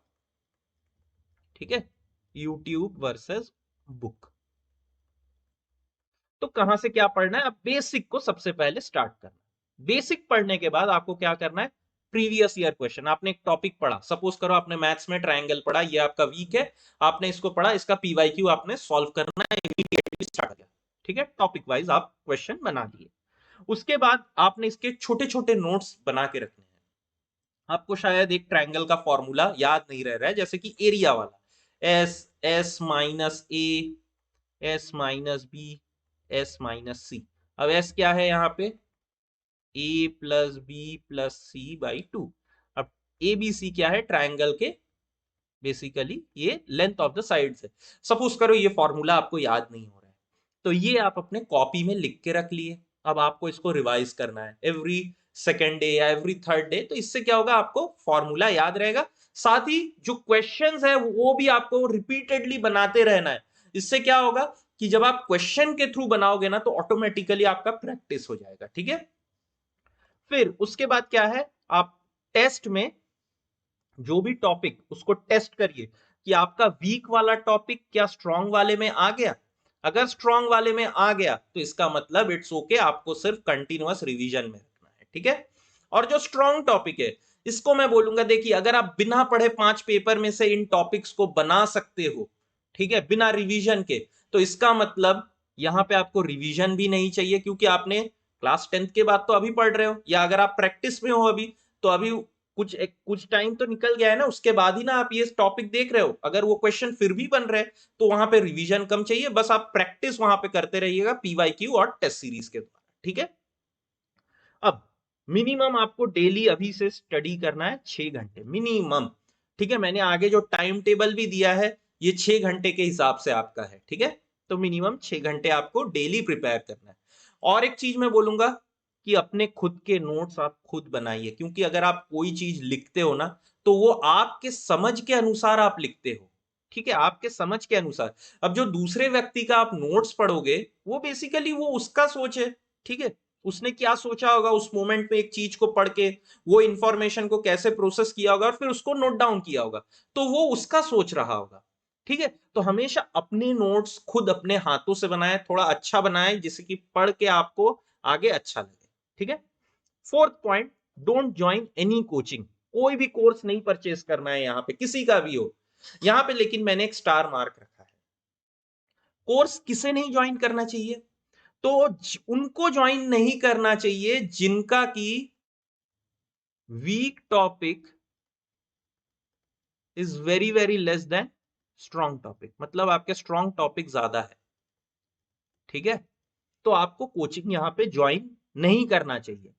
ठीक है। यूट्यूब वर्सेस बुक, तो कहां से क्या पढ़ना है, अब बेसिक को सबसे पहले स्टार्ट करना। बेसिक पढ़ने के बाद आपको क्या करना है, प्रीवियस ईयर क्वेश्चन, आपने एक टॉपिक पढ़ा, सपोज करो आपने मैथ्स में ट्रायंगल पढ़ा, ये आपका वीक है, आपने इसको पढ़ा, इसका पीवाईक्यू आपने सॉल्व करना है, इमीडिएटली स्टार्ट किया, ठीक है। टॉपिक वाइज आप क्वेश्चन बना दिए, उसके बाद आपने इसके छोटे छोटे नोट्स बना के रखने हैं। आपको शायद एक ट्रायंगल का फॉर्मूला याद नहीं रह रहा है, जैसे कि एरिया वाला, S S minus A, S minus B, S minus C. अब एस क्या है यहाँ पे, A plus B plus C by two. अब ए बी सी क्या है, ट्रायंगल के बेसिकली ये लेंथ ऑफ द साइड्स है। सपोज करो ये फॉर्मूला आपको याद नहीं हो रहा है, तो ये आप अपने कॉपी में लिख के रख लिए। अब आपको इसको रिवाइज करना है एवरी सेकेंड डे या एवरी थर्ड डे, तो इससे क्या होगा, आपको फॉर्मूला याद रहेगा, साथ ही जो क्वेश्चंस है वो भी आपको रिपीटेडली बनाते रहना है। इससे क्या होगा कि जब आप क्वेश्चन के थ्रू बनाओगे ना तो ऑटोमेटिकली आपका प्रैक्टिस हो जाएगा, ठीक है। फिर उसके बाद क्या है, आप टेस्ट में जो भी टॉपिक उसको टेस्ट करिए कि आपका वीक वाला टॉपिक क्या स्ट्रॉन्ग वाले में आ गया। अगर स्ट्रॉन्ग वाले में आ गया तो इसका मतलब इट्स ओके, आपको सिर्फ कंटिन्यूअस रिवीजन में रखना है, ठीक है। और जो स्ट्रॉन्ग टॉपिक है इसको मैं बोलूंगा, देखिए अगर आप बिना पढ़े 5 पेपर में से इन टॉपिक्स को बना सकते हो, ठीक है, बिना रिवीजन के, तो इसका मतलब यहां पे आपको रिवीजन भी नहीं चाहिए, क्योंकि आपने क्लास 10th के बाद तो अभी पढ़ रहे हो, या अगर आप प्रैक्टिस में हो अभी, तो अभी कुछ टाइम तो निकल गया है ना, उसके बाद ही ना आप ये टॉपिक देख रहे हो। अगर वो क्वेश्चन फिर भी बन रहे हैं तो वहां पे रिवीजन कम चाहिए, बस आप प्रैक्टिस वहां पे करते रहिएगा पीवाईक्यू और टेस्ट सीरीज के द्वारा, ठीक है। अब मिनिमम आपको डेली अभी से स्टडी करना है 6 घंटे मिनिमम, ठीक है। मैंने आगे जो टाइम टेबल भी दिया है ये 6 घंटे के हिसाब से आपका है, ठीक है। तो मिनिमम 6 घंटे आपको डेली प्रिपेयर करना है। और एक चीज मैं बोलूंगा कि अपने खुद के नोट्स आप खुद बनाइए, क्योंकि अगर आप कोई चीज लिखते हो ना तो वो आपके समझ के अनुसार आप लिखते हो, ठीक है, आपके समझ के अनुसार। अब जो दूसरे व्यक्ति का आप नोट्स पढ़ोगे वो बेसिकली वो उसका सोच है, ठीक है, उसने क्या सोचा होगा उस मोमेंट में एक चीज को पढ़ के, वो इंफॉर्मेशन को कैसे प्रोसेस किया होगा और फिर उसको नोट डाउन किया होगा, तो वो उसका सोच रहा होगा, ठीक है। तो हमेशा अपने नोट्स खुद अपने हाथों से बनाएं, थोड़ा अच्छा बनाएं जिससे कि पढ़ के आपको आगे अच्छा लगे, ठीक है। Fourth point, don't join any coaching, कोई भी कोर्स नहीं परचेस करना है यहाँ पे, किसी का भी हो। यहाँ पे लेकिन मैंने एक स्टार मार्क रखा है, कोर्स किसे नहीं ज्वाइन करना चाहिए, तो उनको ज्वाइन नहीं करना चाहिए जिनका की week topic is very very less than strong topic, मतलब आपके स्ट्रॉन्ग टॉपिक ज्यादा है, ठीक है। तो आपको कोचिंग यहां पे ज्वाइन नहीं करना चाहिए।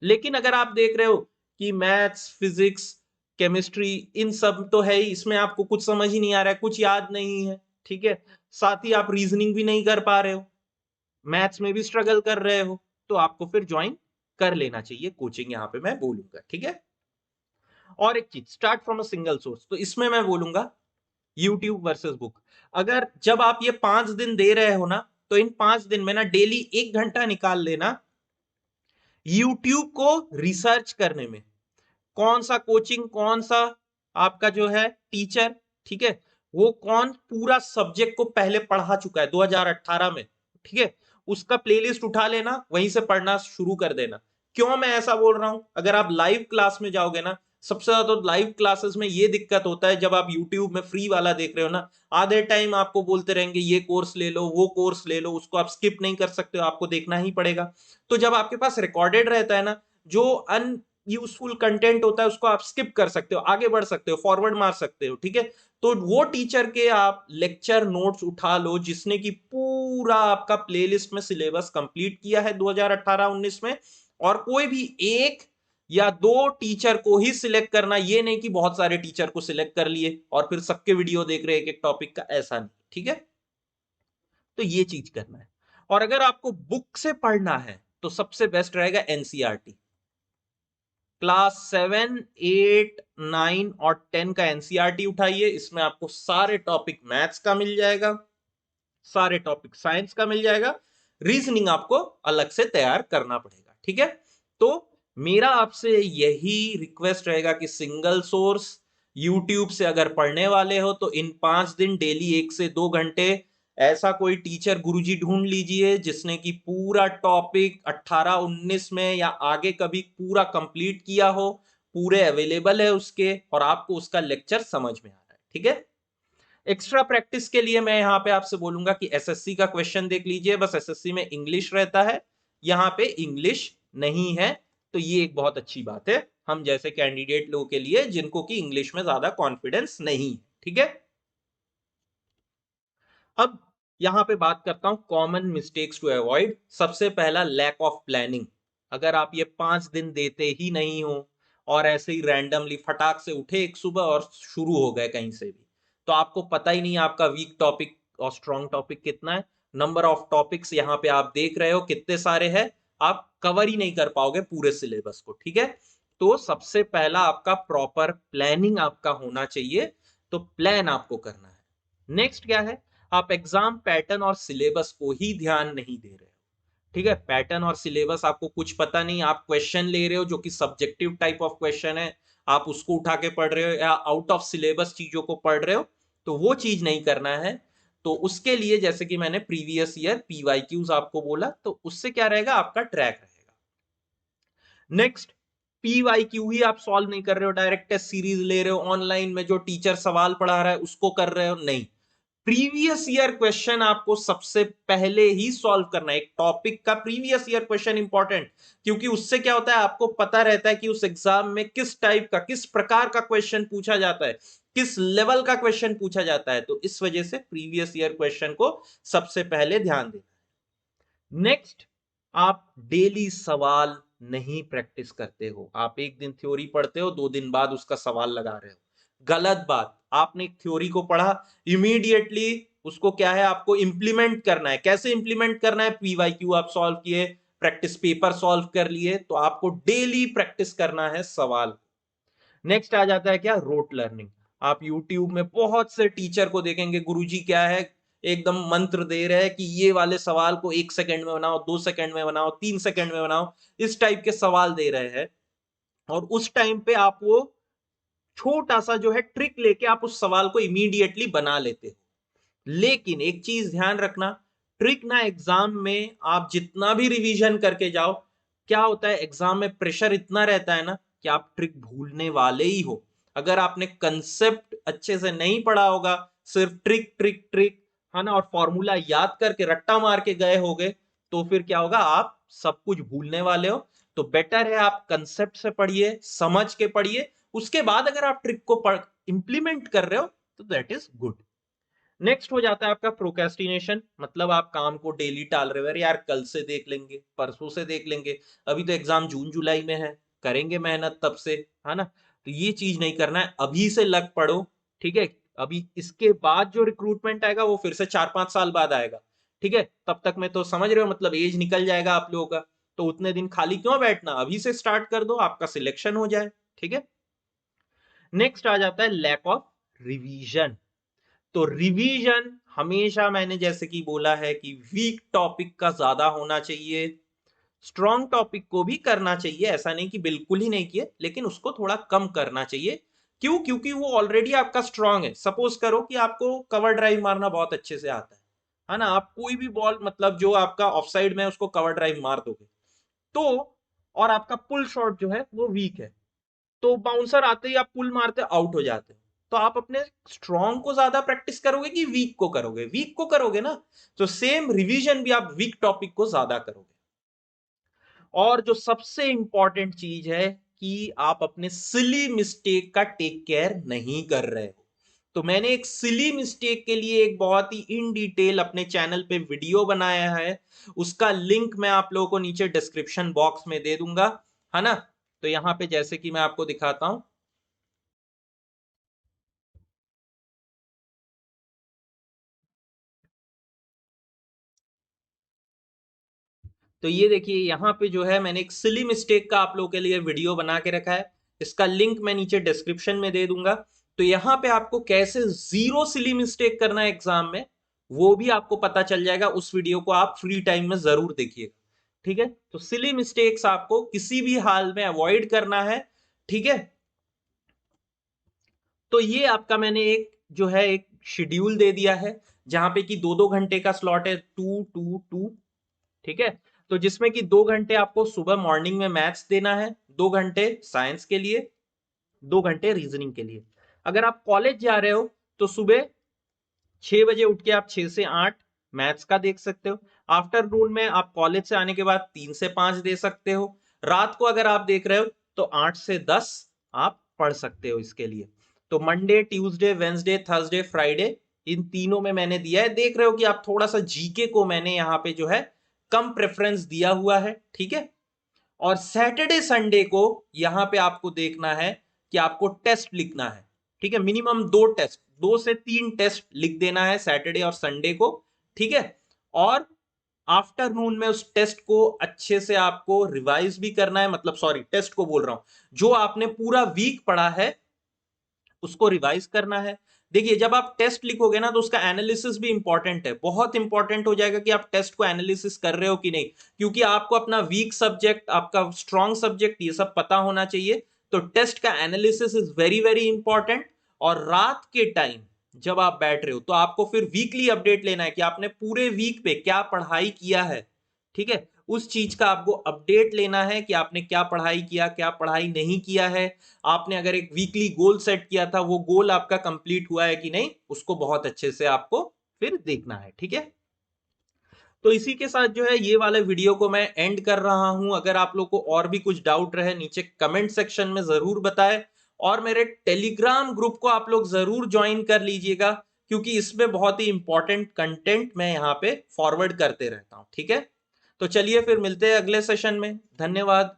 लेकिन अगर आप देख रहे हो कि मैथ्स फिजिक्स केमिस्ट्री इन सब तो है ही, इसमें आपको कुछ समझ ही नहीं आ रहा है, कुछ याद नहीं है, ठीक है, साथ ही आप रीजनिंग भी नहीं कर पा रहे हो, मैथ्स में भी स्ट्रगल कर रहे हो, तो आपको फिर ज्वाइन कर लेना चाहिए कोचिंग, यहां पे मैं बोलूंगा, ठीक है। और एक चीज, start from a single source, तो इसमें मैं बोलूंगा यूट्यूब वर्सेस बुक। अगर जब आप ये 5 दिन दे रहे हो ना, तो इन 5 दिन में ना डेली 1 घंटा निकाल लेना यूट्यूब को रिसर्च करने में, कौन सा कोचिंग, कौन सा आपका जो है टीचर, ठीक है, वो कौन पूरा सब्जेक्ट को पहले पढ़ा चुका है 2018 में, ठीक है, उसका प्लेलिस्ट उठा लेना, वहीं से पढ़ना शुरू कर देना। क्यों मैं ऐसा बोल रहा हूं? अगर आप लाइव क्लास में जाओगे ना, सबसे ज्यादा तो लाइव क्लासेस में ये दिक्कत होता है, जब आप यूट्यूब में फ्री वाला देख रहे हो ना, आधे टाइम आपको बोलते रहेंगे ये कोर्स ले लो, वो कोर्स ले लो, उसको आप स्किप नहीं कर सकते हो, आपको देखना ही पड़ेगा। तो जब आपके पास रिकॉर्डेड रहता है ना, जो यूजफुल कंटेंट होता है उसको आप स्किप कर सकते हो, आगे बढ़ सकते हो, फॉरवर्ड मार सकते हो, ठीक है। तो वो टीचर के आप लेक्चर नोट्स उठा लो जिसने कि पूरा आपका प्लेलिस्ट में सिलेबस कंप्लीट किया है 2018-19 में, और कोई भी एक या दो टीचर को ही सिलेक्ट करना, ये नहीं कि बहुत सारे टीचर को सिलेक्ट कर लिए और फिर सबके वीडियो देख रहे एक एक टॉपिक का, ऐसा नहीं, ठीक है। तो ये चीज करना है। और अगर आपको बुक से पढ़ना है तो सबसे बेस्ट रहेगा एनसीईआरटी। क्लास 7, 8, 9 और 10 का एनसीईआरटी उठाइए। इसमें आपको सारे टॉपिक मैथ्स का मिल जाएगा, सारे टॉपिक साइंस का मिल जाएगा, रीजनिंग आपको अलग से तैयार करना पड़ेगा, ठीक है। तो मेरा आपसे यही रिक्वेस्ट रहेगा कि सिंगल सोर्स यूट्यूब से अगर पढ़ने वाले हो तो इन 5 दिन डेली 1 से 2 घंटे ऐसा कोई टीचर गुरुजी ढूंढ लीजिए जिसने कि पूरा टॉपिक 18-19 में या आगे कभी पूरा कंप्लीट किया हो, पूरे अवेलेबल है उसके, और आपको उसका लेक्चर समझ में आ रहा है, ठीक है। एक्स्ट्रा प्रैक्टिस के लिए मैं यहाँ पे आपसे बोलूंगा कि एसएससी का क्वेश्चन देख लीजिए। बस एसएससी में इंग्लिश रहता है, यहाँ पे इंग्लिश नहीं है, तो ये एक बहुत अच्छी बात है हम जैसे कैंडिडेट लोगों के लिए जिनको कि इंग्लिश में ज्यादा कॉन्फिडेंस नहीं, ठीक है। अब यहां पे बात करता हूं कॉमन मिस्टेक्स टू अवॉइड। सबसे पहला, लैक ऑफ प्लानिंग। अगर आप ये 5 दिन देते ही नहीं हो और ऐसे ही रैंडमली फटाक से उठे एक सुबह और शुरू हो गए कहीं से भी, तो आपको पता ही नहीं आपका वीक टॉपिक और स्ट्रॉन्ग टॉपिक कितना है। नंबर ऑफ टॉपिक्स यहाँ पे आप देख रहे हो कितने सारे हैं, आप कवर ही नहीं कर पाओगे पूरे सिलेबस को, ठीक है। तो सबसे पहला आपका प्रॉपर प्लानिंग आपका होना चाहिए, तो प्लान आपको करना है। नेक्स्ट क्या है, आप एग्जाम पैटर्न और सिलेबस को ही ध्यान नहीं दे रहे हो, ठीक है। पैटर्न और सिलेबस आपको कुछ पता नहीं, आप क्वेश्चन ले रहे हो जो कि सब्जेक्टिव टाइप ऑफ क्वेश्चन है, आप उसको उठा के पढ़ रहे हो या आउट ऑफ सिलेबस चीजों को पढ़ रहे हो, तो वो चीज नहीं करना है। तो उसके लिए जैसे कि मैंने प्रीवियस ईयर पीवाईक्यूज आपको बोला, तो उससे क्या रहेगा, आपका ट्रैक रहेगा। नेक्स्ट, पीवाईक्यू ही आप सॉल्व नहीं कर रहे हो, डायरेक्ट टेस्ट सीरीज ले रहे हो, ऑनलाइन में जो टीचर सवाल पढ़ा रहा है उसको कर रहे हो, नहीं। प्रीवियस ईयर क्वेश्चन आपको सबसे पहले ही सॉल्व करना है। एक टॉपिक का प्रीवियस ईयर क्वेश्चन इंपॉर्टेंट, क्योंकि उससे क्या होता है, आपको पता रहता है कि उस एग्जाम में किस टाइप का, किस प्रकार का क्वेश्चन पूछा जाता है, किस लेवल का क्वेश्चन पूछा जाता है। तो इस वजह से प्रीवियस ईयर क्वेश्चन को सबसे पहले ध्यान देना। नेक्स्ट, आप डेली सवाल नहीं प्रैक्टिस करते हो। आप एक दिन थ्योरी पढ़ते हो, 2 दिन बाद उसका सवाल लगा रहे हो, गलत बात। आपने एक थ्योरी को पढ़ा, इमीडिएटली उसको क्या है, आपको इंप्लीमेंट करना है। कैसे इंप्लीमेंट करना है, पीवाईक्यू आप सॉल्व किए, प्रैक्टिस पेपर सॉल्व कर लिए, तो आपको डेली प्रैक्टिस करना है सवाल। नेक्स्ट आ जाता है क्या, रोट लर्निंग। आप यूट्यूब में बहुत से टीचर को देखेंगे, गुरुजी क्या है, एकदम मंत्र दे रहे हैं कि ये वाले सवाल को 1 सेकंड में बनाओ, 2 सेकंड में बनाओ, 3 सेकंड में बनाओ, इस टाइप के सवाल दे रहे हैं। और उस टाइम पे आप वो छोटा सा जो है ट्रिक लेके आप उस सवाल को इमीडिएटली बना लेते हो। लेकिन एक चीज ध्यान रखना, ट्रिक ना एग्जाम में आप जितना भी रिवीजन करके जाओ, क्या होता है एग्जाम में प्रेशर इतना रहता है ना कि आप ट्रिक भूलने वाले ही हो। अगर आपने कंसेप्ट अच्छे से नहीं पढ़ा होगा, सिर्फ ट्रिक ट्रिक ट्रिक, है ना, और फॉर्मूला याद करके रट्टा मार के गए होगे, तो फिर क्या होगा, आप सब कुछ भूलने वाले हो। तो बेटर है आप कंसेप्ट से पढ़िए, समझ के पढ़िए, उसके बाद अगर आप ट्रिक को इंप्लीमेंट कर रहे हो तो दैट इज गुड। नेक्स्ट हो जाता है आपका प्रोक्रेस्टिनेशन, मतलब आप काम को डेली टाल रहे हो, अरे यार कल से देख लेंगे, परसों से देख लेंगे, अभी तो एग्जाम जून जुलाई में है, करेंगे मेहनत तब से, है ना। तो ये चीज नहीं करना है, अभी से लग पड़ो, ठीक है। अभी इसके बाद जो रिक्रूटमेंट आएगा वो फिर से 4-5 साल बाद आएगा, ठीक है। तब तक में तो समझ रहे हो, मतलब एज निकल जाएगा आप लोगों का, तो उतने दिन खाली क्यों बैठना, अभी से स्टार्ट कर दो, आपका सिलेक्शन हो जाए, ठीक है। नेक्स्ट आ जाता है लैक ऑफ रिवीजन। तो रिवीजन हमेशा मैंने जैसे कि बोला है कि वीक टॉपिक का ज्यादा होना चाहिए, स्ट्रॉन्ग टॉपिक को भी करना चाहिए, ऐसा नहीं कि बिल्कुल ही नहीं किए, लेकिन उसको थोड़ा कम करना चाहिए। क्यों, क्योंकि वो ऑलरेडी आपका स्ट्रॉन्ग है। सपोज करो कि आपको कवर ड्राइव मारना बहुत अच्छे से आता है ना, आप कोई भी बॉल मतलब जो आपका ऑफसाइड में उसको कवर ड्राइव मार दोगे तो, और आपका पुल शॉट जो है वो वीक है, तो बाउंसर आते ही आप पुल मारते आउट हो जाते हो। तो आप अपने स्ट्रॉन्ग को ज्यादा प्रैक्टिस करोगे कि वीक को करोगे? वीक को करोगे ना, तो सेम रिवीजन भी आप वीक टॉपिक को ज्यादा करोगे। और जो सबसे इंपॉर्टेंट चीज है कि आप अपने सिली मिस्टेक का टेक केयर नहीं कर रहे हो। तो मैंने एक सिली मिस्टेक के लिए एक बहुत ही इन डिटेल अपने चैनल पे वीडियो बनाया है, उसका लिंक मैं आप लोगों को नीचे डिस्क्रिप्शन बॉक्स में दे दूंगा, है ना। तो यहां पे जैसे कि मैं आपको दिखाता हूं, तो ये देखिए यहाँ पे जो है मैंने एक सिली मिस्टेक का आप लोगों के लिए वीडियो बना के रखा है, इसका लिंक मैं नीचे डिस्क्रिप्शन में दे दूंगा। तो यहाँ पे आपको कैसे जीरो सिली मिस्टेक करना है एग्जाम में, वो भी आपको पता चल जाएगा। उस वीडियो को आप फ्री टाइम में जरूर देखिएगा, ठीक है। तो सिली मिस्टेक्स आपको किसी भी हाल में अवॉइड करना है, ठीक है। तो ये आपका मैंने एक जो है एक शेड्यूल दे दिया है, जहां पे कि 2-2 घंटे का स्लॉट है, 2-2-2, ठीक है। तो जिसमें कि 2 घंटे आपको सुबह मॉर्निंग में मैथ्स देना है, 2 घंटे साइंस के लिए, 2 घंटे रीजनिंग के लिए। अगर आप कॉलेज जा रहे हो तो सुबह 6 बजे उठ के आप 6 से 8 मैथ्स का देख सकते हो। आफ्टरनून में आप कॉलेज से आने के बाद 3 से 5 दे सकते हो। रात को अगर आप देख रहे हो तो 8 से 10 आप पढ़ सकते हो इसके लिए। तो Monday, Tuesday, Wednesday, Thursday, Friday, इन तीनों में मैंने दिया है। देख रहे हो कि आप थोड़ा सा जीके को मैंने यहाँ पे जो है कम प्रेफरेंस दिया हुआ है, ठीक है। और सैटरडे संडे को यहां पे आपको देखना है कि आपको टेस्ट लिखना है, ठीक है। मिनिमम 2 टेस्ट, 2 से 3 टेस्ट लिख देना है सैटरडे और संडे को, ठीक है। और आफ्टरनून में उस टेस्ट को अच्छे से आपको रिवाइज भी करना है, मतलब सॉरी टेस्ट को बोल रहा हूं, जो आपने पूरा वीक पढ़ा है उसको रिवाइज करना है। देखिए जब आप टेस्ट लिखोगे ना तो उसका एनालिसिस भी इंपॉर्टेंट है, बहुत इंपॉर्टेंट हो जाएगा कि आप टेस्ट को एनालिसिस कर रहे हो कि नहीं, क्योंकि आपको अपना वीक सब्जेक्ट, आपका स्ट्रॉन्ग सब्जेक्ट, ये सब पता होना चाहिए। तो टेस्ट का analysis is very very important. और रात के टाइम जब आप बैठ रहे हो तो आपको फिर वीकली अपडेट लेना है कि आपने पूरे वीक पे क्या पढ़ाई किया है, ठीक है। उस चीज का आपको अपडेट लेना है कि आपने क्या पढ़ाई किया, क्या पढ़ाई नहीं किया है। आपने अगर एक वीकली गोल सेट किया था, वो गोल आपका कंप्लीट हुआ है कि नहीं, उसको बहुत अच्छे से आपको फिर देखना है, ठीक है। तो इसी के साथ जो है ये वाले वीडियो को मैं एंड कर रहा हूं। अगर आप लोग को और भी कुछ डाउट रहे नीचे कमेंट सेक्शन में जरूर बताएं, और मेरे टेलीग्राम ग्रुप को आप लोग जरूर ज्वाइन कर लीजिएगा, क्योंकि इसमें बहुत ही इंपॉर्टेंट कंटेंट मैं यहाँ पे फॉरवर्ड करते रहता हूँ, ठीक है। तो चलिए फिर मिलते हैं अगले सेशन में, धन्यवाद।